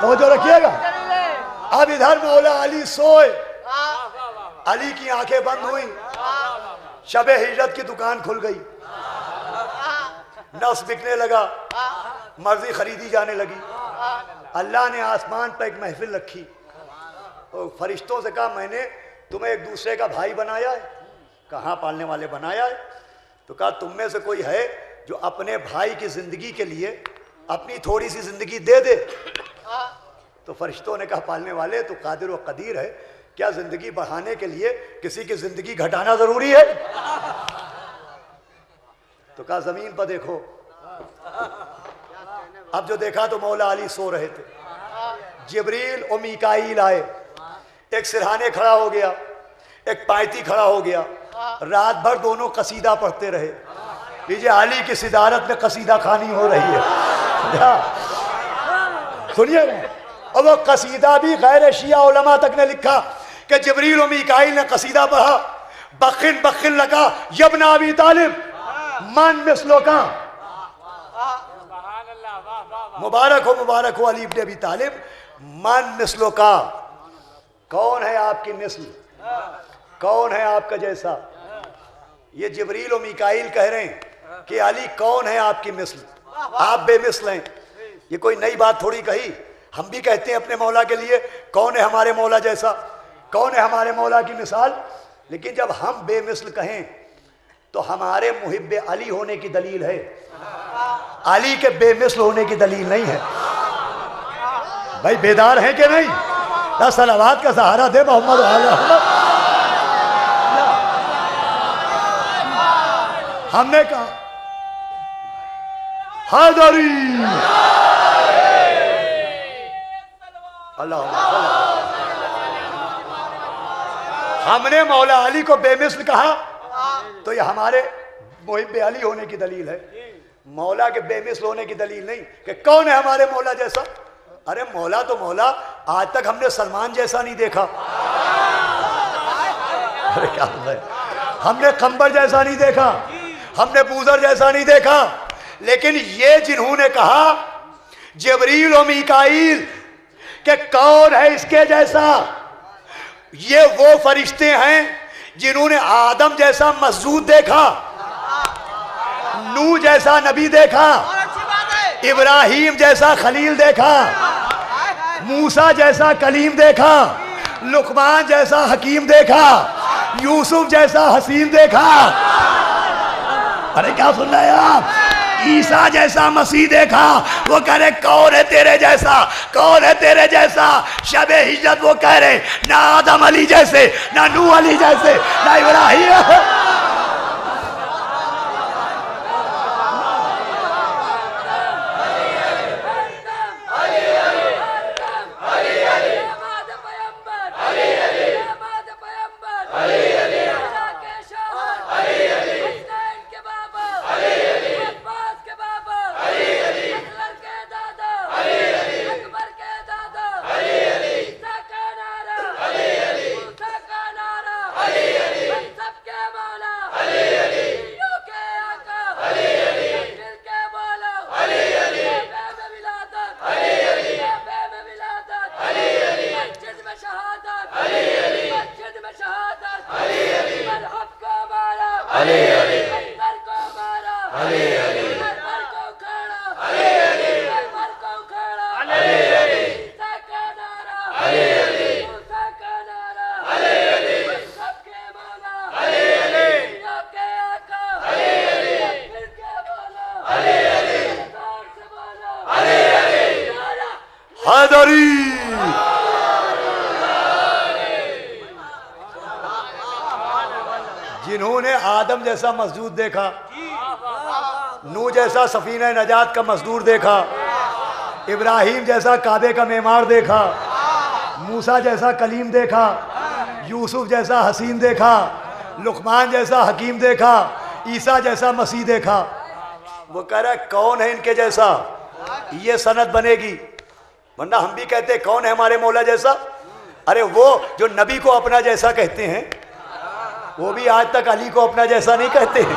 तो जो रखिएगा। अब इधर मौला अली सोए, अली की आंखें बंद हुई, शबे हिजरत की दुकान खुल गई, नफ्स बिकने लगा, मर्जी खरीदी जाने लगी। अल्लाह ने आसमान पर एक महफिल रखी और फरिश्तों से कहा मैंने तुम्हें एक दूसरे का भाई बनाया है। कहाँ पालने वाले बनाया है? तो कहा तुम में से कोई है जो अपने भाई की जिंदगी के लिए अपनी थोड़ी सी जिंदगी दे दे? तो फरिश्तों ने कहा पालने वाले तो कादिर व कदीर है, क्या जिंदगी बढ़ाने के लिए किसी की जिंदगी घटाना जरूरी है? तो कहा जमीन पर देखो। अब जो देखा तो मौला अली सो रहे थे। जिब्रील और मीकाईल आए, एक सिरहाने खड़ा हो गया, एक पायती खड़ा हो गया। रात भर दोनों कसीदा पढ़ते रहे। लीजिए अली की सिदारत में कसीदा खानी हो रही है। सुनिए ना, और वो कसीदा भी गैर शिया उलमा तक ने लिखा कि जिब्रील और मीकाईल ने कसीदा पढ़ा। बखिन बखिन लगा यब्ना अबी तालिब मन मिसलो का। मुबारक हो अली इब्न अबी तालिब, मन मिसलो का। कौन है आपकी मिसल? कौन है आपका जैसा? ये जिब्रील और मीकाईल कह रहे हैं कि अली कौन है आपकी मिसल, आप बेमिसल हैं। ये कोई नई बात थोड़ी कही। हम भी कहते हैं अपने मौला के लिए कौन है हमारे मौला जैसा, कौन है हमारे मौला की मिसाल। लेकिन जब हम बेमिसल कहें तो हमारे मुहिब्बे अली होने की दलील है, अली के बेमिसल होने की दलील नहीं है। भाई बेदार हैं कि नहीं? सलावत का सहारा दे मोहम्मद। हमने कहा हैदरी अल्लाह। हमने मौला अली को बेमिसल कहा तो ये हमारे मुहिब्बे अली होने की दलील है, मौला के बेमिसल होने की दलील नहीं कि कौन है हमारे मौला जैसा। अरे मौला तो मौला, आज तक हमने सलमान जैसा नहीं देखा। अरे क्या है, हमने कंबर जैसा नहीं देखा, हमने बूजर जैसा नहीं देखा। लेकिन ये जिन्होंने कहा जिब्रील और मीकाईल कि कौन है इसके जैसा, ये वो फरिश्ते हैं जिन्होंने आदम जैसा मस्जूद देखा, नूह जैसा नबी देखा, इब्राहिम जैसा खलील देखा, मूसा जैसा कलीम देखा, लुकमान जैसा हकीम देखा, यूसुफ जैसा हसीन देखा। अरे क्या सुन रहे हैं आप? ईसा जैसा मसीह देखा। वो कह रहे कौन है तेरे जैसा, कौन है तेरे जैसा? शबे हिजरत वो कह रहे ना आदम अली जैसे, ना नूह अली जैसे, ना इब्राहिम। अरे अरे पैगंबर को मारा, अरे अरे पैगंबर को उखाड़ा, अरे अरे पैगंबर को उखाड़ा, अरे अरे ईसा का नारा, अरे अरे मूसा का नारा, अरे अरे सबके मौला, अरे अरे दुनिया के आका, अरे अरे फिर के मौला, अरे अरे जोर से बोलो, अरे अरे नारा, हैदरी। जिन्होंने आदम जैसा मजदूर देखा, नूह जैसा सफीना नजात का मजदूर देखा, इब्राहिम जैसा काबे का मेमार देखा, मूसा जैसा कलीम देखा, यूसुफ जैसा हसीन देखा, लुकमान जैसा हकीम देखा, ईसा जैसा मसीह देखा, वो कह रहा है कौन है इनके जैसा, ये सनद बनेगी। वरना हम भी कहते हैं कौन है हमारे मौला जैसा। अरे वो जो नबी को अपना जैसा कहते हैं, वो भी आज तक अली को अपना जैसा नहीं कहते हैं।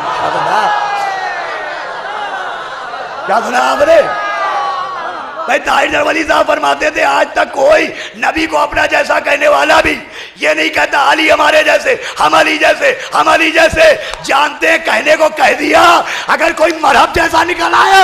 क्या सुना आपने? भाई ताहिर जरवली साहब फरमाते थे आज तक कोई नबी को अपना जैसा कहने वाला भी ये नहीं कहता अली हमारे जैसे, हम अली जैसे, हम अली जैसे। जानते हैं कहने को कह दिया, अगर कोई मरहब जैसा निकल आए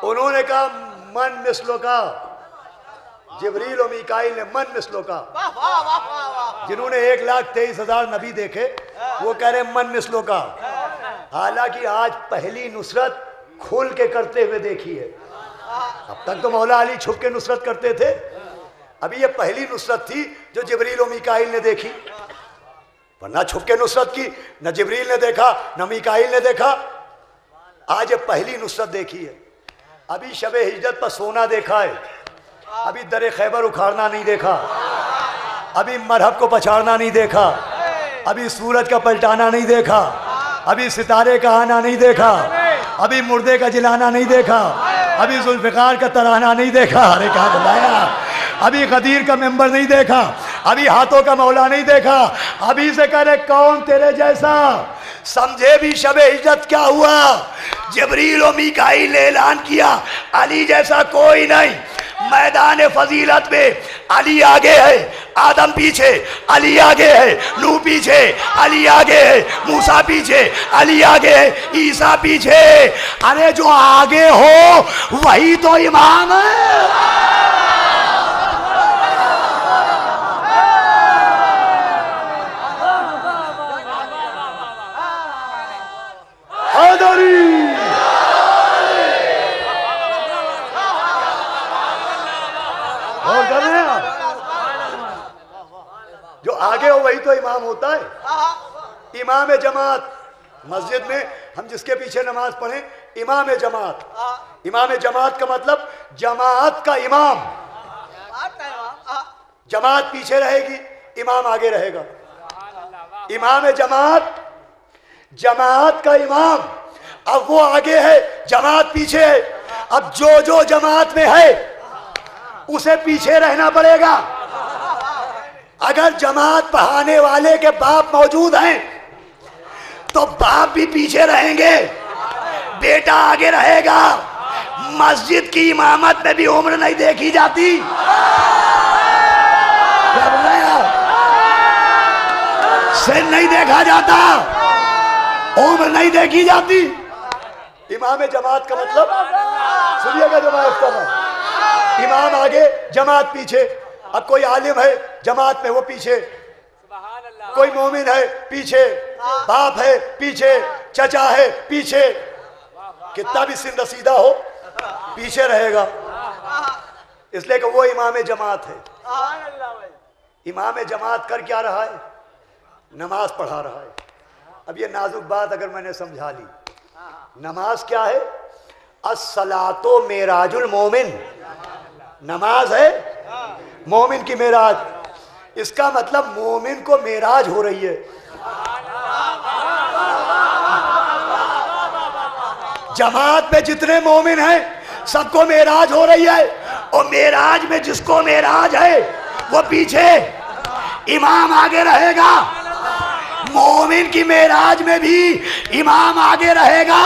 उन्होंने कहा मन मिसलो का, जिब्रील और मीकाईल ने मन मिसलो का। जिन्होंने 1,23,000 नबी देखे वो कह रहे मन मिसलो का। हालांकि आज पहली नुसरत खोल के करते हुए देखी है। अब तक तो मौला अली छुप के नुसरत करते थे, अभी ये पहली नुसरत थी जो जिब्रील और मीकाईल ने देखी। वरना छुप के नुसरत की न जिब्रील ने देखा न मीकाईल ने देखा, आज ये पहली नुसरत देखी है। अभी शबे हिजरत पर सोना देखा है, अभी दरे खैबर उखाड़ना नहीं देखा, अभी मरहब को पछाड़ना नहीं देखा, अभी सूरज का पलटाना नहीं देखा, अभी सितारे का आना नहीं देखा, अभी मुर्दे का जिलाना नहीं देखा, अभी जुल्फिकार का तराना नहीं देखा। अरे क्या बताया? अभी गदीर का मेंबर नहीं देखा, अभी हाथों का मौला नहीं देखा। अभी से करे कौन तेरे जैसा? समझे भी शबे हिजरत क्या हुआ? जिब्रील और मीकाईल ने ऐलान किया अली जैसा कोई नहीं। मैदान फजीलत में अली आगे है, आदम पीछे, अली आगे है, नूह पीछे, अली आगे है, मूसा पीछे, अली आगे है, ईसा पीछे। अरे जो आगे हो वही तो इमाम है। और कर रहे हैं आप? जो आगे हो वही तो इमाम होता है। इमाम जमात मस्जिद में हम जिसके पीछे नमाज पढ़े इमाम जमात। इमाम जमात का मतलब जमात का इमाम। जमात पीछे रहेगी, इमाम आगे रहेगा। इमाम जमात, जमात का इमाम। अब वो आगे है, जमात पीछे है। अब जो जो जमात में है उसे पीछे रहना पड़ेगा। अगर जमात पढ़ाने वाले के बाप मौजूद हैं तो बाप भी पीछे रहेंगे, बेटा आगे रहेगा। मस्जिद की इमामत में भी उम्र नहीं देखी जाती। क्या बोल रहे हैं? सिर नहीं देखा जाता, उम्र नहीं देखी जाती। इमाम जमात का मतलब सुनिएगा जमात का मतलब, इमाम आगे जमात पीछे। अब कोई आलिम है जमात में वो पीछे, कोई मोमिन है पीछे, बाप है पीछे, चचा है पीछे। कितना भी सिन रसीदा हो पीछे रहेगा, इसलिए कि वो इमाम जमात है। इमाम जमात कर क्या रहा है? नमाज पढ़ा रहा है। अब ये नाजुक बात अगर मैंने समझा ली, नमाज क्या है? अस्सलातो मेराजुल मोमिन। नमाज है मोमिन की मेराज। इसका मतलब मोमिन को मेराज हो रही है। जमात में जितने मोमिन हैं सबको मेराज हो रही है, और मेराज में जिसको मेराज है वो पीछे, इमाम आगे रहेगा। मोमिन की मेराज में भी इमाम आगे रहेगा।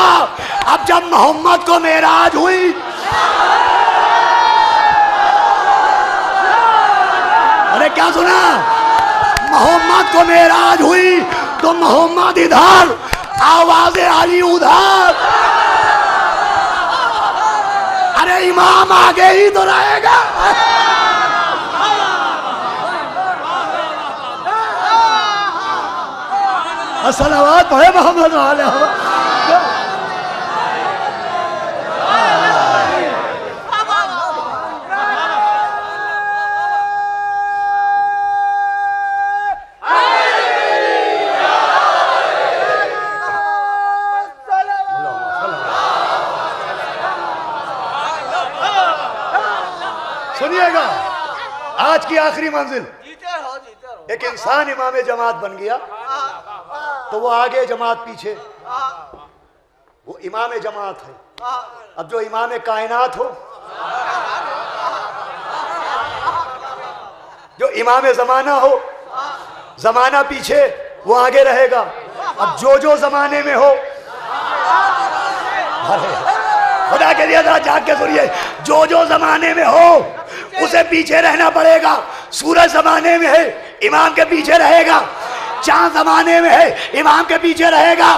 अब जब मोहम्मद को मेराज हुई, अरे क्या सुना, मोहम्मद को मेराज हुई तो मोहम्मद इधर, आवाज़े अली उधर। अरे इमाम आगे ही तो रहेगा। सलावत पढ़े मोहम्मद वाले। सुनिएगा, आज की आखिरी मंजिल, एक इंसान इमाम जमात बन गया तो वो आगे जमात पीछे, वो इमाम जमात है। अब जो इमाम कायनात हो, जो इमाम जमाना हो, जमाना पीछे वो आगे रहेगा। अब जो जमाने में हो, खुदा के लिए जरा जाग के सुनिए, जो जमाने में हो उसे पीछे रहना पड़ेगा। सूरज जमाने में है, इमाम के पीछे रहेगा। चांद जमाने में है, इमाम के पीछे रहेगा।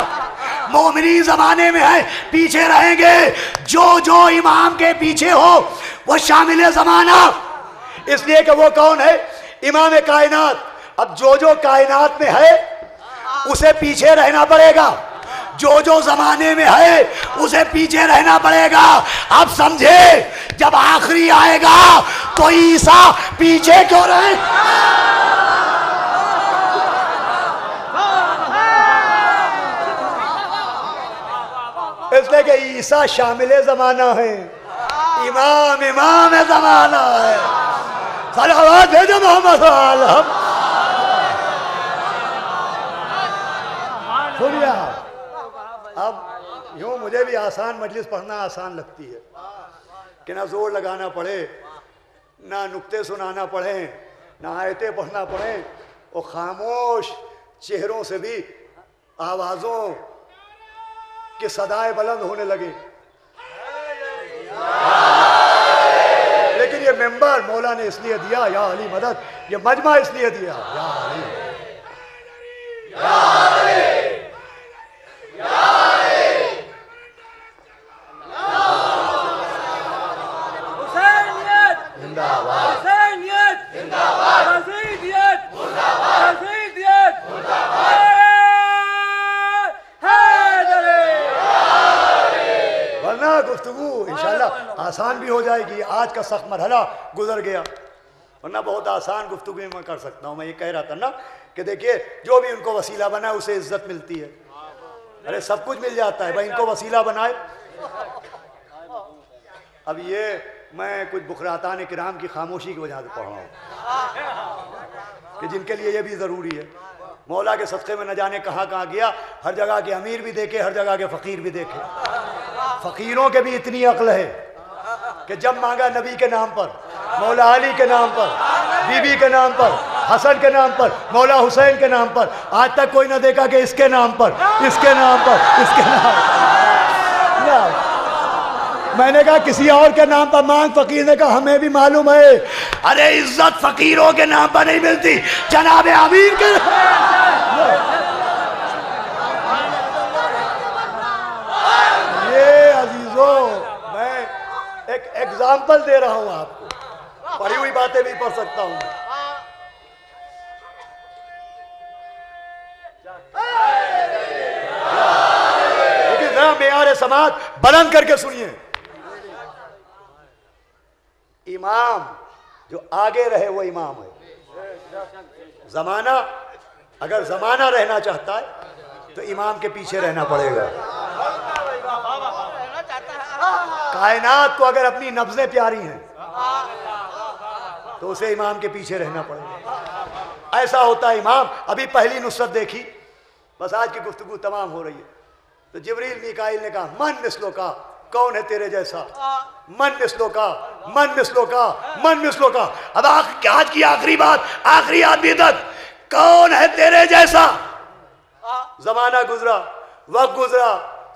मोमिनी जमाने में है, पीछे रहेंगे। जो इमाम के पीछे हो वो शामिल जमाना, इसलिए कि वो कौन है, इमाम कायनात। अब जो कायनात में है उसे पीछे रहना पड़ेगा, जो जमाने में है उसे पीछे रहना पड़ेगा। अब समझे, जब आखिरी आएगा तो ईसा पीछे क्यों रहे? इसलिए कि ईसा शामिल जमाना है, इमाम जमाना है। सलावत भेजो मोहम्मद आलम। सुनिए, अब यूं मुझे भी आसान मजलिस पढ़ना आसान लगती है कि ना जोर लगाना पड़े, ना नुक्ते सुनाना पड़े, ना आयतें पढ़ना पड़े, और खामोश चेहरों से भी आवाज़ों कि सदाएं बुलंद होने लगे। लेकिन ये मेंबर मौला ने इसलिए दिया, या अली मदद, ये मजमा इसलिए दिया, या अली, या अली, या अली। हुसैनियत जिंदाबाद, हुसैनियत जिंदाबाद, यजीदियत मुर्दाबाद, यजीदियत मुर्दाबाद। वरना गुफ्तगू इंशाल्लाह आसान भी हो जाएगी। आज का सख्त मरहला गुजर गया, वरना बहुत आसान गुफ्तगू मैं कर सकता हूँ। मैं ये कह रहा था ना कि देखिए, जो भी उनको वसीला बनाए उसे इज्जत मिलती है। अरे सब कुछ मिल जाता है भाई, इनको वसीला बनाए। अब ये मैं कुछ बुखरातान किराम की खामोशी की वजह से पढ़ रहा हूँ कि जिनके लिए ये भी ज़रूरी है। मौला के सदक़े में न जाने कहाँ कहाँ गया, हर जगह के अमीर भी देखे, हर जगह के फ़कीर भी देखे। फ़कीरों के भी इतनी अक्ल है कि जब मांगा नबी के नाम पर, मौला अली के नाम पर, बीबी के नाम पर, हसन के नाम पर, मौला हुसैन के नाम पर, आज तक कोई ना देखा कि इसके नाम पर, इसके नाम पर, इसके नाम पर। मैंने कहा किसी और के नाम पर मांग, फकीर ने कहा हमें भी मालूम है। अरे इज्जत फकीरों के नाम पर नहीं मिलती, जनाब अमीर के। ये अजीजों, मैं एक एग्जाम्पल दे रहा हूं आपको, पढ़ी हुई बातें भी पढ़ सकता हूं। लेकिन जरा मेयार समात बुलंद करके सुनिए। इमाम जो आगे रहे वो इमाम है। जमाना, अगर जमाना रहना चाहता है तो इमाम के पीछे रहना पड़ेगा। कायनात को अगर अपनी नब्जें प्यारी हैं तो उसे इमाम के पीछे रहना पड़ेगा। ऐसा होता है इमाम। अभी पहली नुसरत देखी, बस आज की गुफ्तगू तमाम हो रही है। तो जिब्रील मीकाईल ने कहा मन मिसलो का, कौन है तेरे जैसा? मन मिसलों का, मन मिसलों का, मन मिसलों का। अब आज की आखिरी बात, आखिरी आदमी तक, कौन है तेरे जैसा? जमाना गुजरा, वक्त गुजरा,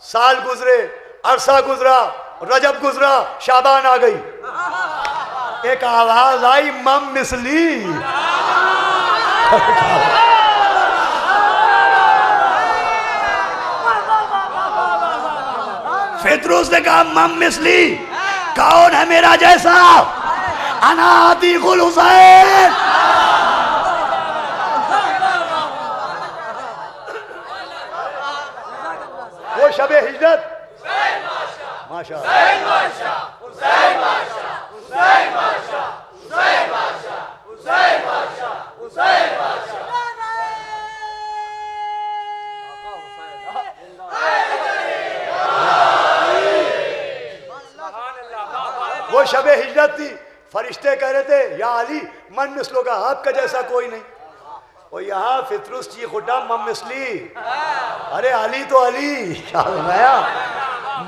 साल गुजरे, अरसा गुजरा, रजब गुजरा, शाबान आ गई, एक आवाज आई, मम मिसली। फितरूस ने कहा, मम मिसली, कौन है मेरा जैसा? अना अतीकुल हुसैन। वो शबे हिजरत, माशा वो शबे हिजरत थी। फरिश्ते कह रहे थे, या अली मन मिसलों का, आपका जैसा कोई नहीं। और यहाँ फितरूस चीख उठा, मम मिसली। अरे अली तो अली, क्या बनाया?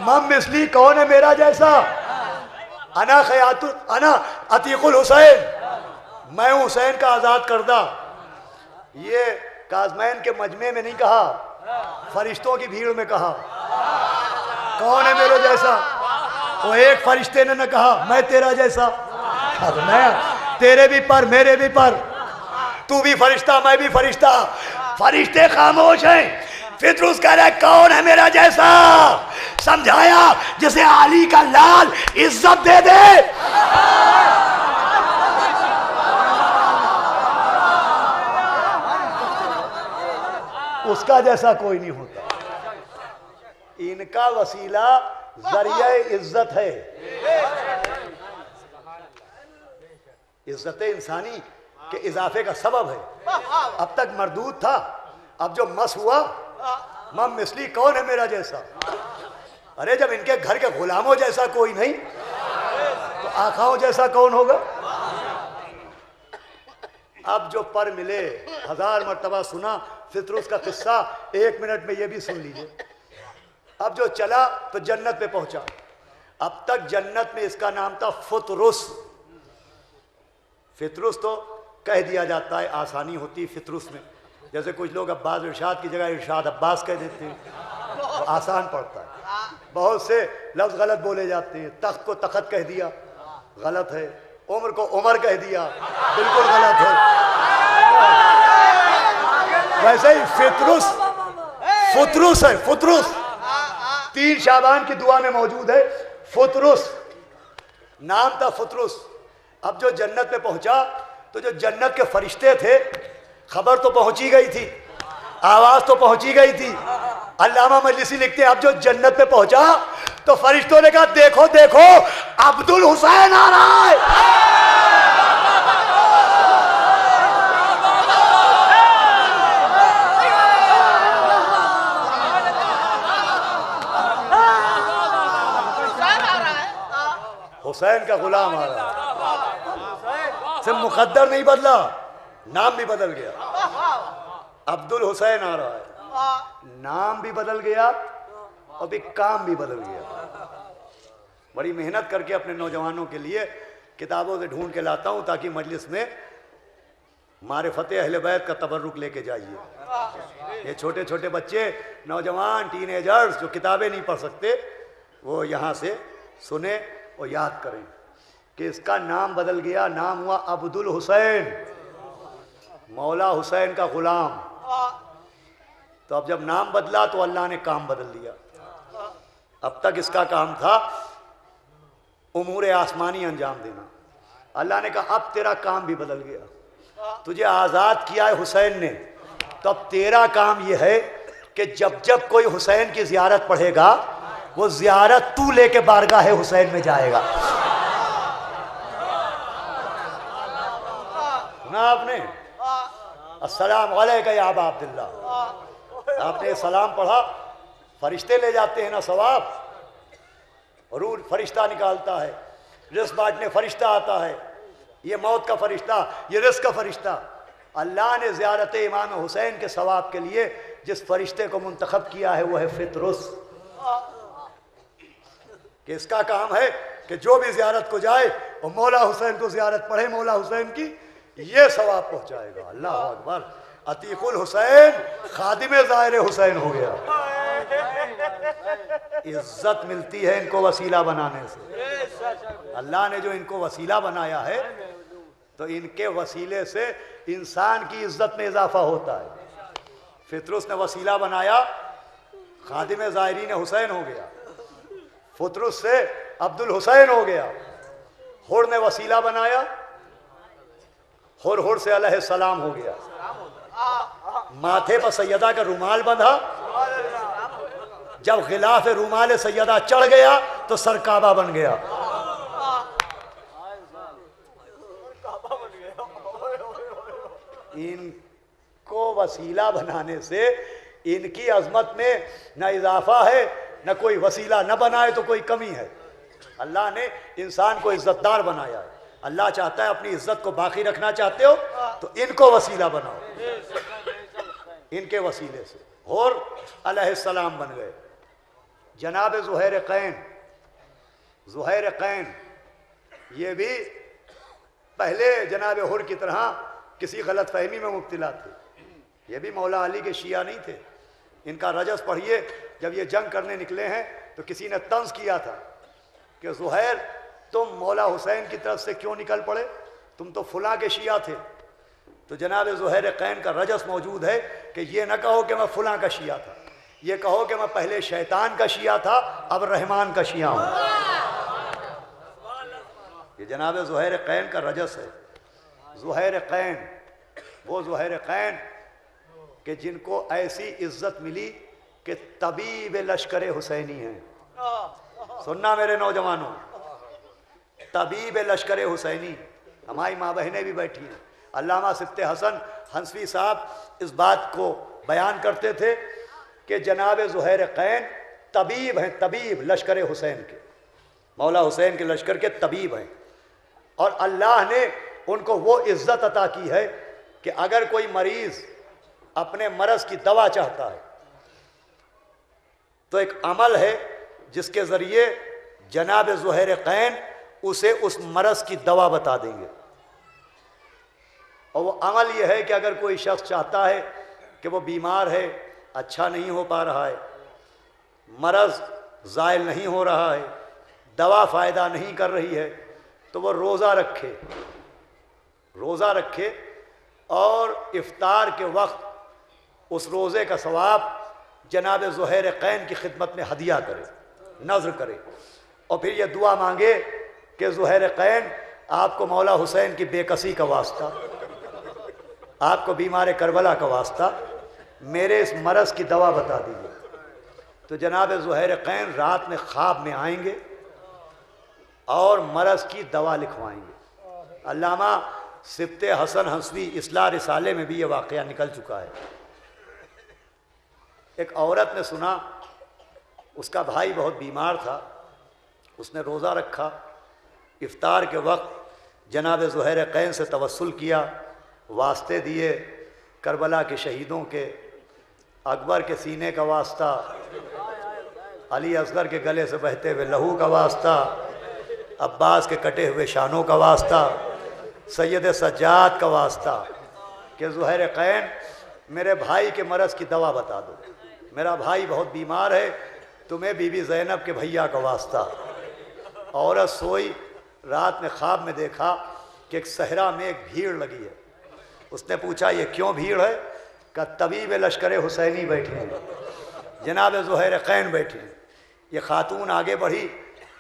मम मिसली, कौन है मेरा जैसा? अना खयातु, अना अतीकुल हुसैन, मैं हूं हुसैन का आजाद करदा। ये काज़मैन के मजमे में नहीं कहा, फरिश्तों की भीड़ में कहा, कौन है मेरे जैसा? वो एक फरिश्ते ने न कहा, मैं तेरा जैसा। मैं, तेरे भी पर, मेरे भी पर, तू भी फरिश्ता, मैं भी फरिश्ता। फरिश्ते खामोश हैं। फितरूस कह रहा है, कौन है मेरा जैसा? समझाया, जिसे अली का लाल इज्जत दे दे। उसका जैसा कोई नहीं होता। इनका वसीला जरिया इज्जत है, इज्जत इंसानी के इजाफे का सबब है। अब तक मरदूद था, अब जो मस हुआ, मम मिसली, कौन है मेरा जैसा? अरे जब इनके घर के गुलामों जैसा कोई नहीं, तो आखाओं जैसा कौन होगा? अब जो पर मिले, 1000 मर्तबा सुना फितरूस का किस्सा, 1 मिनट में ये भी सुन लीजिए। अब जो चला तो जन्नत पे पहुंचा। अब तक जन्नत में इसका नाम था फुतरुस। फितरूस तो कह दिया जाता है, आसानी होती है फितरूस में। जैसे कुछ लोग अब्बास इरशाद की जगह इरशाद अब्बास कह देते हैं, तो आसान पड़ता है। बहुत से लफ्ज़ गलत बोले जाते हैं। तख्त को तख्त कह दिया, गलत है। उम्र को उमर कह दिया, बिल्कुल गलत है। वैसे ही फितरूस फुतरूस है, फुतरूस 3 शाबान की दुआ में मौजूद है। फुतरूस नाम था, फुतरूस। अब जो जन्नत में पहुंचा, तो जो जन्नत के फरिश्ते थे, खबर तो पहुंची गई थी, आवाज तो पहुंची गई थी। अल्लामा मजलिसी लिखते हैं, अब जो जन्नत पे पहुंचा तो फरिश्तों ने कहा, देखो देखो अब्दुल हुसैन आ रहा है। हुसैन का गुलाम आ रहा है। सिर्फ मुकद्दर नहीं बदला, नाम भी बदल गया। अब्दुल हुसैन आ रहा है, नाम भी बदल गया और भी काम भी बदल गया। बड़ी मेहनत करके अपने नौजवानों के लिए किताबों से ढूंढ के लाता हूं, ताकि मजलिस में मारिफत अहले बैत का तबर्रुक लेके जाइए। ये छोटे छोटे बच्चे, नौजवान, टीनेजर्स जो किताबें नहीं पढ़ सकते, वो यहाँ से सुने और याद करें कि इसका नाम बदल गया। नाम हुआ अब्दुल हुसैन, मौला हुसैन का गुलाम। तो अब जब नाम बदला तो अल्लाह ने काम बदल दिया। अब तक इसका काम था उमूर आसमानी अंजाम देना। अल्लाह ने कहा, अब तेरा काम भी बदल गया, तुझे आज़ाद किया है हुसैन ने। तो अब तेरा काम यह है कि जब जब कोई हुसैन की ज़ियारत पढ़ेगा, वो ज़ियारत तू लेके बारगाह हुसैन में जाएगा। सुना आपने? अस्सलाम अलैका या अबा अब्दुल्लाह। आपने सलाम पढ़ा, फरिश्ते ले जाते हैं ना सवाब, रूह फरिश्ता निकालता है, रिज़्क़ बांटने फरिश्ता आता है, ये मौत का फरिश्ता, ये रिज़्क़ का फरिश्ता। अल्लाह ने ज़ियारत इमाम हुसैन के सवाब के लिए जिस फरिश्ते को मुंतखब किया है, वो है फितरूस। कि इसका काम है कि जो भी ज़ियारत को जाए और मौला हुसैन को ज़ियारत पढ़े, मौला हुसैन की, ये सवाब पहुंचाएगा। अल्लाह अकबर। अतीकुल हुसैन खादिम ज़ाहिर हुसैन हो गया। इज्जत मिलती है इनको वसीला बनाने से। अल्लाह ने जो इनको वसीला बनाया है तो इनके वसीले से इंसान की इज्जत में इजाफा होता है। फितरुस ने वसीला बनाया, खादिम ज़ाहिरीन हुसैन हो गया। फितरुस से अब्दुल हुसैन हो गया। हुर ने वसीला बनाया, हुर से अलैहिस्सलाम हो गया। माथे पर सैयदा का रुमाल बंधा, जब गिलाफ रुमाल सैयदा चढ़ गया तो सर काबा बन गया। इनको वसीला बनाने से इनकी अजमत में न इजाफा है, न कोई वसीला न बनाए तो कोई कमी है। अल्लाह ने इंसान को इज्जतदार बनाया है। अल्लाह चाहता है अपनी इज्जत को बाकी रखना चाहते हो तो इनको वसीला बनाओ। इनके वसीले से हुर अलैहिस्सलाम बन गए। जनाब ज़ुहैर कैन ये भी पहले जनाब हुर की तरह किसी गलत फहमी में मुब्तला थे। ये भी मौला अली के शिया नहीं थे। इनका रजस पढ़िए, जब ये जंग करने निकले हैं तो किसी ने तंज किया था कि ज़ुहैर तुम मौला हुसैन की तरफ से क्यों निकल पड़े, तुम तो फुला के शिया थे। तो जनाब ज़ुहैर कैन का रजस मौजूद है कि ये न कहो कि मैं फुला का शिया था, ये कहो कि मैं पहले शैतान का शिया था, अब रहमान का शिया हूँ। ये जनाब ज़ुहैर कैन का रजस है। ज़ुहैर कैन, वो ज़ुहैर कैन कि जिनको ऐसी इज्जत मिली कि तबीब लश्कर हुसैनी हैं। सुनना मेरे नौजवानों, तबीब लश्कर हुसैनी। हमारी माँ बहनें भी बैठी हैं। अल्लामा सिफ्ते हसन हंसवी साहब इस बात को बयान करते थे कि जनाब ज़ुहैर कैन तबीब हैं, तबीब लश्कर हुसैन के, मौला हुसैन के लश्कर के तबीब हैं। और अल्लाह ने उनको वो इज्जत अता की है कि अगर कोई मरीज़ अपने मरज़ की दवा चाहता है तो एक अमल है जिसके ज़रिए जनाब ज़ुहैर कैन उसे उस मरज़ की दवा बता देंगे। और वो अमल ये है कि अगर कोई शख्स चाहता है कि वो बीमार है, अच्छा नहीं हो पा रहा है, मरज़ ज़ायल नहीं हो रहा है, दवा फ़ायदा नहीं कर रही है, तो वो रोज़ा रखे और इफ्तार के वक्त उस रोज़े का सवाब जनाब ज़ुहैर कैन की खिदमत में हदिया करे, नज़र करे और फिर ये दुआ मांगे कि ज़ुहैर कैन आपको मौला हुसैन की बेकसी का वास्ता, आपको बीमार करबला का वास्ता, मेरे इस मरज़ की दवा बता दीजिए। तो जनाब ज़ुहैर कैन रात में ख्वाब में आएंगे और मरज़ की दवा लिखवाएंगे। अल्लामा सिफ्ते हसन हंसवी इस्लाह रिसाले में भी ये वाक़या निकल चुका है। एक औरत ने सुना उसका भाई बहुत बीमार था, उसने रोज़ा रखा, इफ्तार के वक्त जनाब ज़ुहैर कैन से तवस्सुल किया, वास्ते दिए, करबला के शहीदों के, अकबर के सीने का वास्ता, अली असगर के गले से बहते हुए लहू का वास्ता, अब्बास के कटे हुए शानों का वास्ता, सैयद सज्जाद का वास्ता कि ज़ुहैर कैन मेरे भाई के मरज़ की दवा बता दो, मेरा भाई बहुत बीमार है, तुम्हें बीबी ज़ैनब के भैया का वास्ता। औरत सोई, रात में ख्वाब में देखा कि एक सहरा में एक भीड़ लगी है। उसने पूछा ये क्यों भीड़ है? का तबीब लश्कर हुसैनी बैठी हैं, जनाब ज़ुहैर कैन बैठी हैं। ये खातून आगे बढ़ी,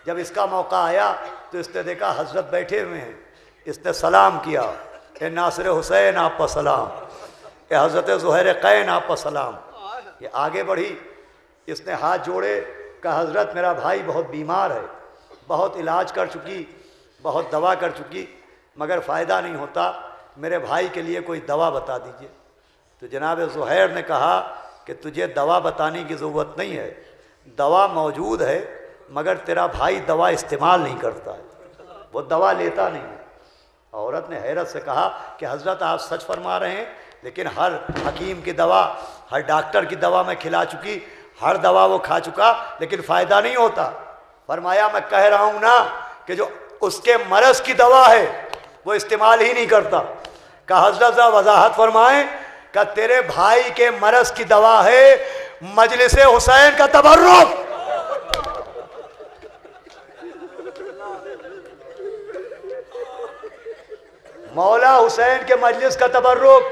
जब इसका मौका आया तो इसने देखा हज़रत बैठे हुए हैं। इसने सलाम किया, ए नासिर हुसैन आप पर सलाम, ए हज़रत ज़ुहैर कैन आप पर सलाम। ये आगे बढ़ी, इसने हाथ जोड़े, कहा हज़रत मेरा भाई बहुत बीमार है, बहुत इलाज कर चुकी, बहुत दवा कर चुकी, मगर फ़ायदा नहीं होता, मेरे भाई के लिए कोई दवा बता दीजिए। तो जनाब ज़ुहैर ने कहा कि तुझे दवा बताने की ज़रूरत नहीं है, दवा मौजूद है, मगर तेरा भाई दवा इस्तेमाल नहीं करता है, वो दवा लेता नहीं है। औरत ने हैरत से कहा कि हज़रत आप सच फरमा रहे हैं, लेकिन हर हकीम की दवा, हर डॉक्टर की दवा मैं खिला चुकी, हर दवा वो खा चुका, लेकिन फ़ायदा नहीं होता। फरमाया मैं कह रहा हूं ना कि जो उसके मरज की दवा है वो इस्तेमाल ही नहीं करता। का हजरत वजाहत फरमाए का तेरे भाई के मरज की दवा है मजलिस हुसैन का तबर्रुक। मौला हुसैन के मजलिस का तबर्रुक।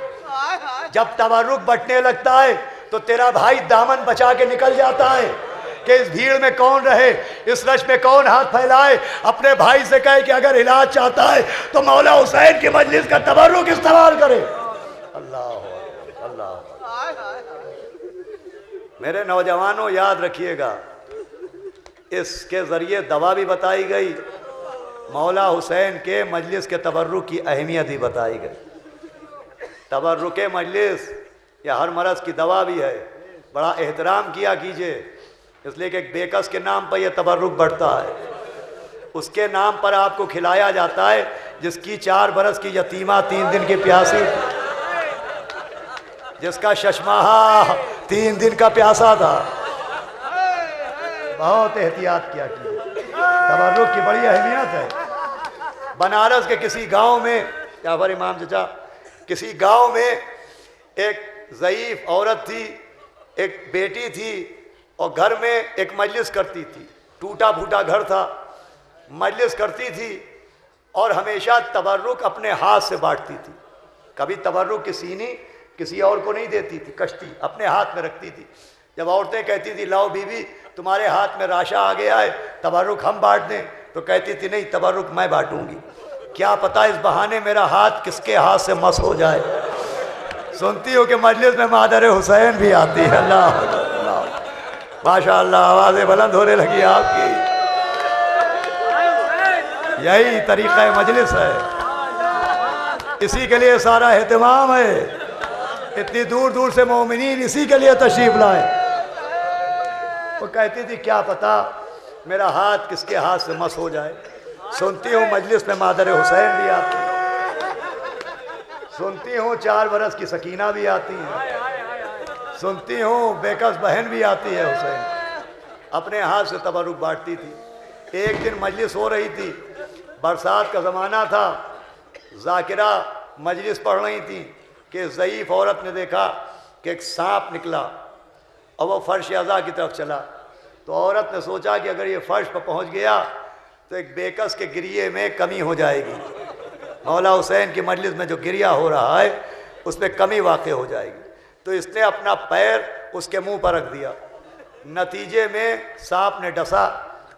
जब तबर्रुक बंटने लगता है तो तेरा भाई दामन बचा के निकल जाता है कि इस भीड़ में कौन रहे, इस रश में कौन हाथ फैलाए। अपने भाई से कहे कि अगर इलाज चाहता है तो मौला हुसैन की मजलिस का तबर्रुक इस्तेमाल करे। अल्लाह अल्लाह। मेरे नौजवानों याद रखिएगा, इसके जरिए दवा भी बताई गई, मौला हुसैन के मजलिस के तबर्रुक की अहमियत ही बताई गई। तबर्रुक मजलिस या हर मरज की दवा भी है, बड़ा एहतराम किया कीजिए, इसलिए कि एक बेकस के नाम पर यह तबर्रुक बढ़ता है। उसके नाम पर आपको खिलाया जाता है जिसकी 4 बरस की यतीमा 3 दिन की प्यासी, जिसका शशमाहा 3 दिन का प्यासा था। बहुत एहतियात किया कीजिए, तबर्रुक की बड़ी अहमियत है। बनारस के किसी गांव में, जाफर इमाम चचा, किसी गांव में एक ज़ईफ़ औरत थी, एक बेटी थी और घर में एक मजलिस करती थी। टूटा फूटा घर था, मजलिस करती थी और हमेशा तबर्रुक अपने हाथ से बांटती थी। कभी तबर्रुक की सीनी किसी और को नहीं देती थी, कश्ती अपने हाथ में रखती थी। जब औरतें कहती थी लाओ बीवी तुम्हारे हाथ में राशा आ गया है, तबर्रुक हम बांट दें, तो कहती थी नहीं, तबर्रुक मैं बांटूंगी। क्या पता इस बहाने मेरा हाथ किसके हाथ से मस हो जाए। सुनती हो कि मजलिस में मादर हुसैन भी आती है। अल्लाह माशाअल्लाह, आवाज़ें बुलंद होने लगी आपकी। यही तरीक़ा मजलिस है, इसी के लिए सारा एहतमाम है। इतनी दूर दूर से मोमिनीन इसी के लिए तशरीफ लाए। वो कहती थी क्या पता मेरा हाथ किसके हाथ से मस हो जाए। सुनती हूँ मजलिस में मादर हुसैन भी आती है, सुनती हूँ 4 बरस की सकीना भी आती है, सुनती हूँ बेकस बहन भी आती है। हुसैन अपने हाथ से तबर्रुक बांटती थी। एक दिन मजलिस हो रही थी, बरसात का ज़माना था, ज़ाकिरा मजलिस पढ़ रही थी कि ज़ईफ़ औरत ने देखा कि एक सांप निकला और वह फ़र्श अज़ा की तरफ चला। तो औरत ने सोचा कि अगर ये फ़र्श पर पहुंच गया तो एक बेकस के गिरिये में कमी हो जाएगी, मौला हुसैन की मजलिस में जो गिरिया हो रहा है उसमें कमी वाक़ हो जाएगी। तो इसने अपना पैर उसके मुंह पर रख दिया, नतीजे में सांप ने डसा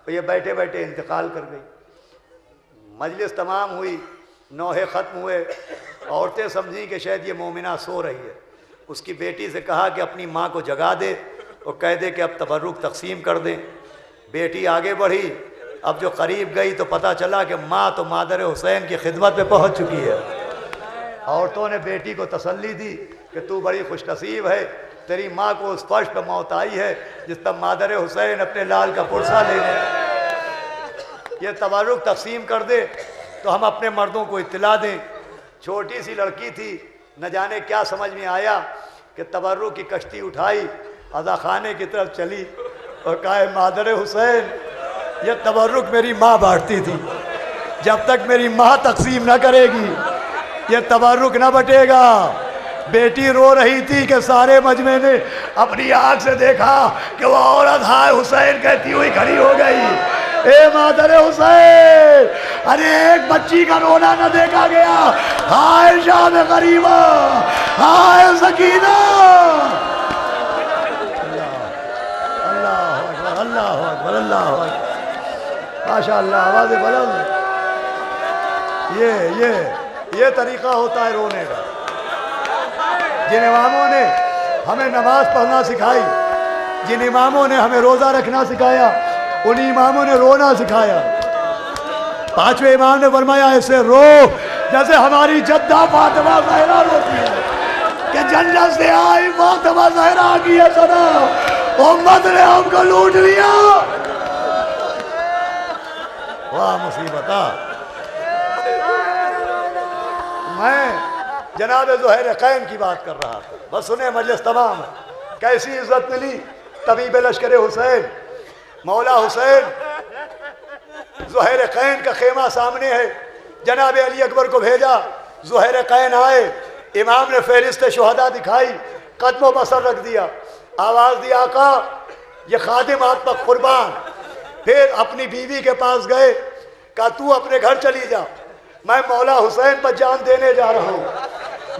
तो ये बैठे बैठे इंतकाल कर गई। मजलिस तमाम हुई, नौहे ख़त्म हुए, औरतें समझी कि शायद ये मोमिना सो रही है। उसकी बेटी से कहा कि अपनी माँ को जगा दे और कह दे कि अब तबर्रुक तकसीम कर दें। बेटी आगे बढ़ी, अब जो करीब गई तो पता चला कि माँ तो मादर हुसैन की खिदमत में पहुँच चुकी है। औरतों ने बेटी को तसल्ली दी कि तू बड़ी खुशनसीब है, तेरी माँ को उस फर्श पर मौत आई है जिस पर मादर हुसैन अपने लाल का पुरसा ले लें। ये तबर्रुक तकसीम कर दे तो हम अपने मर्दों को इत्तला दें। छोटी सी लड़की थी, न जाने क्या समझ में आया कि तबर्रुक की कश्ती उठाई, अज़ा खाने की तरफ चली और कहा मादर हुसैन ये तबर्रुक मेरी माँ बांटती थी, जब तक मेरी माँ तकसीम न करेगी ये तबर्रुक न बटेगा। बेटी रो रही थी कि सारे मजमे ने अपनी आँख से देखा कि वह औरत हाय हुसैन कहती हुई खड़ी हो गई। ए मादर हुसैन, अरे एक बच्ची का रोना न देखा गया। हाय शाम गरीबा, हाय सकीना। अल्लाह अकबर, अल्लाह अकबर, अल्लाह अकबर, माशाअल्लाह, आवाज़ बुलंद। ये तरीक़ा होता है रोने का। जिन इमामों ने हमें नमाज पढ़ना सिखाई, जिन इमामों ने हमें रोज़ा रखना सिखाया, उन इमामों ने रोना सिखाया। 5वें इमाम ने फरमाया ऐसे रो जैसे हमारी जद्दा फातिमा ज़हरा रोती है कि जन्नत से आई फातिमा ज़हरा की है सदा, उम्मत ने हमको लूट लिया। वाह मुसीबता। मैं जनाब ज़ुहैर-ए-क़ैन की बात कर रहा था, बस सुने मजलिस तमाम है। कैसी इज्जत मिली तबीब लश्कर हुसैन। मौला हुसैन ज़ुहैर कैन का खेमा सामने है, जनाब अली अकबर को भेजा, ज़ुहैर कैन आए, इमाम ने फहरिस्त शुहदा दिखाई, कदमों बसर रख दिया, आवाज़ दी आका ये खादिम आप पर कुर्बान। फिर अपनी बीवी के पास गए, कहा तू अपने घर चली जा, मैं मौला हुसैन पर जान देने जा रहा हूँ,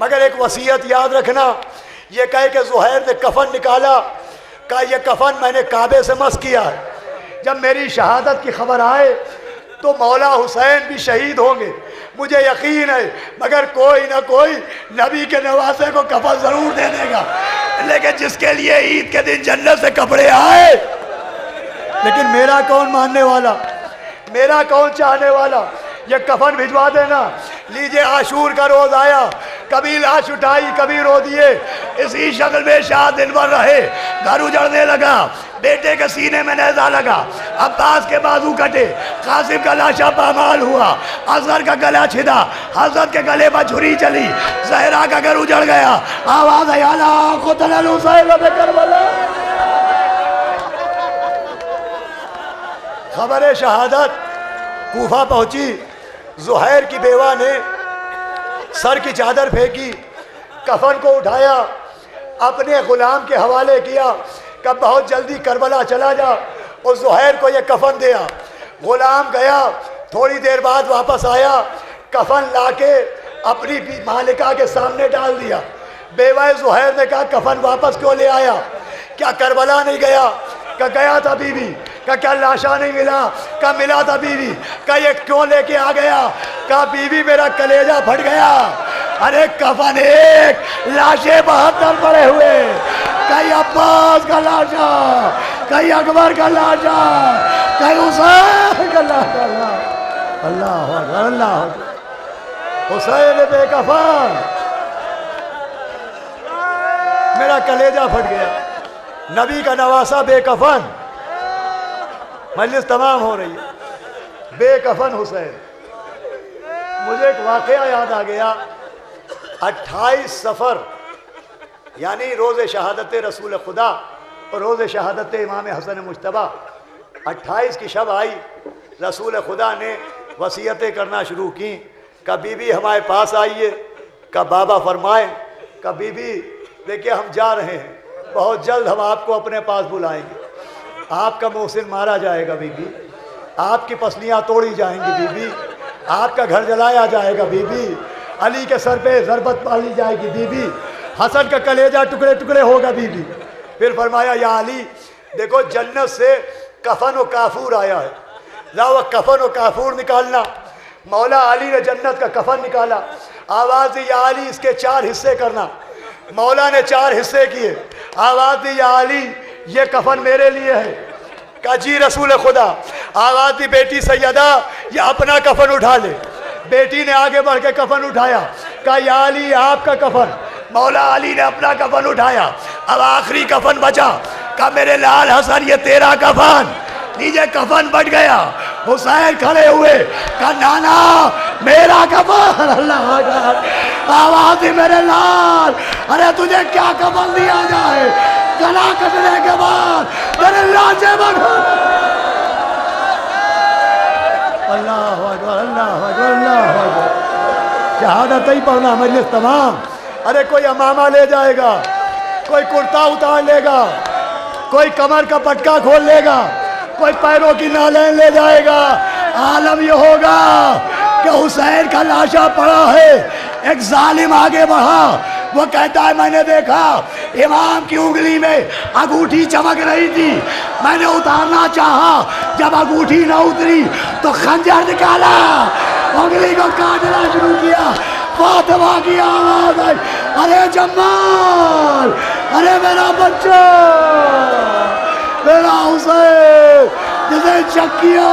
मगर एक वसीयत याद रखना। ये कहे कि ज़ुहैर ने कफन निकाला, कहा यह कफन मैंने काबे से मस किया है, जब मेरी शहादत की खबर आए तो मौला हुसैन भी शहीद होंगे, मुझे यकीन है, मगर कोई ना कोई नबी के नवासे को कफन ज़रूर दे देगा। लेकिन जिसके लिए ईद के दिन जन्नत से कपड़े आए, लेकिन मेरा कौन मानने वाला, मेरा कौन चाहने वाला, ये कफन भिजवा देना। लीजिए आशूर का रोज़ आया, कभी लाश उठाई कभी रो दिए, इसी शक्ल में शाह दिन भर रहे, घर उजड़ने लगा, बेटे के सीने में नेज़ा लगा, अब्बास के बाजू कटे, कासिम का लाशा पामाल हुआ, असगर का गला छिदा, हजरत के गले पर छुरी चली, ज़हरा का घर उजड़ गया, आवाज़ आया क़ुतिल हुसैन ब करबला। खबर शहादत कूफा पहुंची, ज़ुहैर की बेवा ने सर की चादर फेंकी, कफन को उठाया, अपने गुलाम के हवाले किया, कब बहुत जल्दी करबला चला जा और ज़ुहैर को ये कफन दिया। गुलाम गया, थोड़ी देर बाद वापस आया, कफन लाके अपनी मालिका के सामने डाल दिया। बेवा ज़ुहैर ने कहा कफन वापस क्यों ले आया, क्या करबला नहीं गया? का गया था बीवी, का क्या लाशा नहीं मिला? का मिला था बीवी, का ये क्यों लेके आ गया? का बीवी मेरा कलेजा फट गया। अरे कफन एक, लाशें 72 पड़े हुए, कहीं अब्बास का लाशा, कहीं अकबर का लाशा, कहीं हुसैन का लाशा। अल्लाह अल्लाह अल्लाह, हुसैन बेकफन, मेरा कलेजा फट गया। नबी का नवासा बेकफन, मजलिस तमाम हो रही है, बेकफन हुसैन। मुझे एक वाकया याद आ गया, 28 सफ़र यानी रोज़ शहादत रसूल खुदा और रोज़ शहादत इमाम हसन मुज्तबा, 28 की शब आई, रसूल खुदा ने वसीयतें करना शुरू की। का बीबी हमारे पास आइए, का बाबा फरमाए, का बीबी देखिए हम जा रहे हैं, बहुत जल्द हम आपको अपने पास बुलाएंगे, आपका मोहसिन मारा जाएगा बीबी, आपकी पसलियाँ तोड़ी जाएंगी बीबी, आपका घर जलाया जाएगा बीबी, अली के सर पे ज़रबत पाली जाएगी बीबी, हसन का कलेजा टुकड़े टुकड़े होगा बीबी। फिर फरमाया या अली देखो जन्नत से कफन व काफूर आया है, लाओ कफन व काफूर निकालना। मौला अली ने जन्नत का कफन निकाला, आवाज़ दी या अली इसके 4 हिस्से करना। मौला ने 4 हिस्से किए, आवाज़ दी या अली ये कफन मेरे लिए है। का जी रसूल खुदा। आवाज़ दी बेटी सैयदा ये अपना कफन उठा ले। बेटी ने आगे बढ़ के कफन उठाया, का या अली आपका कफन। मौला अली ने अपना कफन उठाया, अब आखिरी कफन बचा, का मेरे लाल हसन ये तेरा कफन। नीचे कफन बट गया, हुसैन खड़े हुए, का नाना मेरा कफन। अल्लाह आवाज़ दी मेरे लाल, अरे तुझे क्या कफन दिया जाए, गला कटने के बाद तेरे लाशें बढ़ो। अल्लाह अकबर अल्लाह अकबर अल्लाह अकबर। शहादत ही पढ़ना मजलिस तमाम। अरे कोई अमामा ले जाएगा, कोई कुर्ता उतार लेगा, कोई कमर का पटका खोल लेगा, कोई पैरों की नालें ले जाएगा। आलम ये होगा कि हुसैन का लाशा पड़ा है, एक जालिम आगे बढ़ा, वो कहता है मैंने देखा इमाम की उंगली में अंगूठी चमक रही थी, मैंने उतारना चाहा, जब अंगूठी ना उतरी तो खंजर निकाला, उंगली को काटना शुरू किया। फातिमा की आवाज आई, अरे जमाल, अरे मेरा बच्चा, मेरा हुसैन जिसे शक किया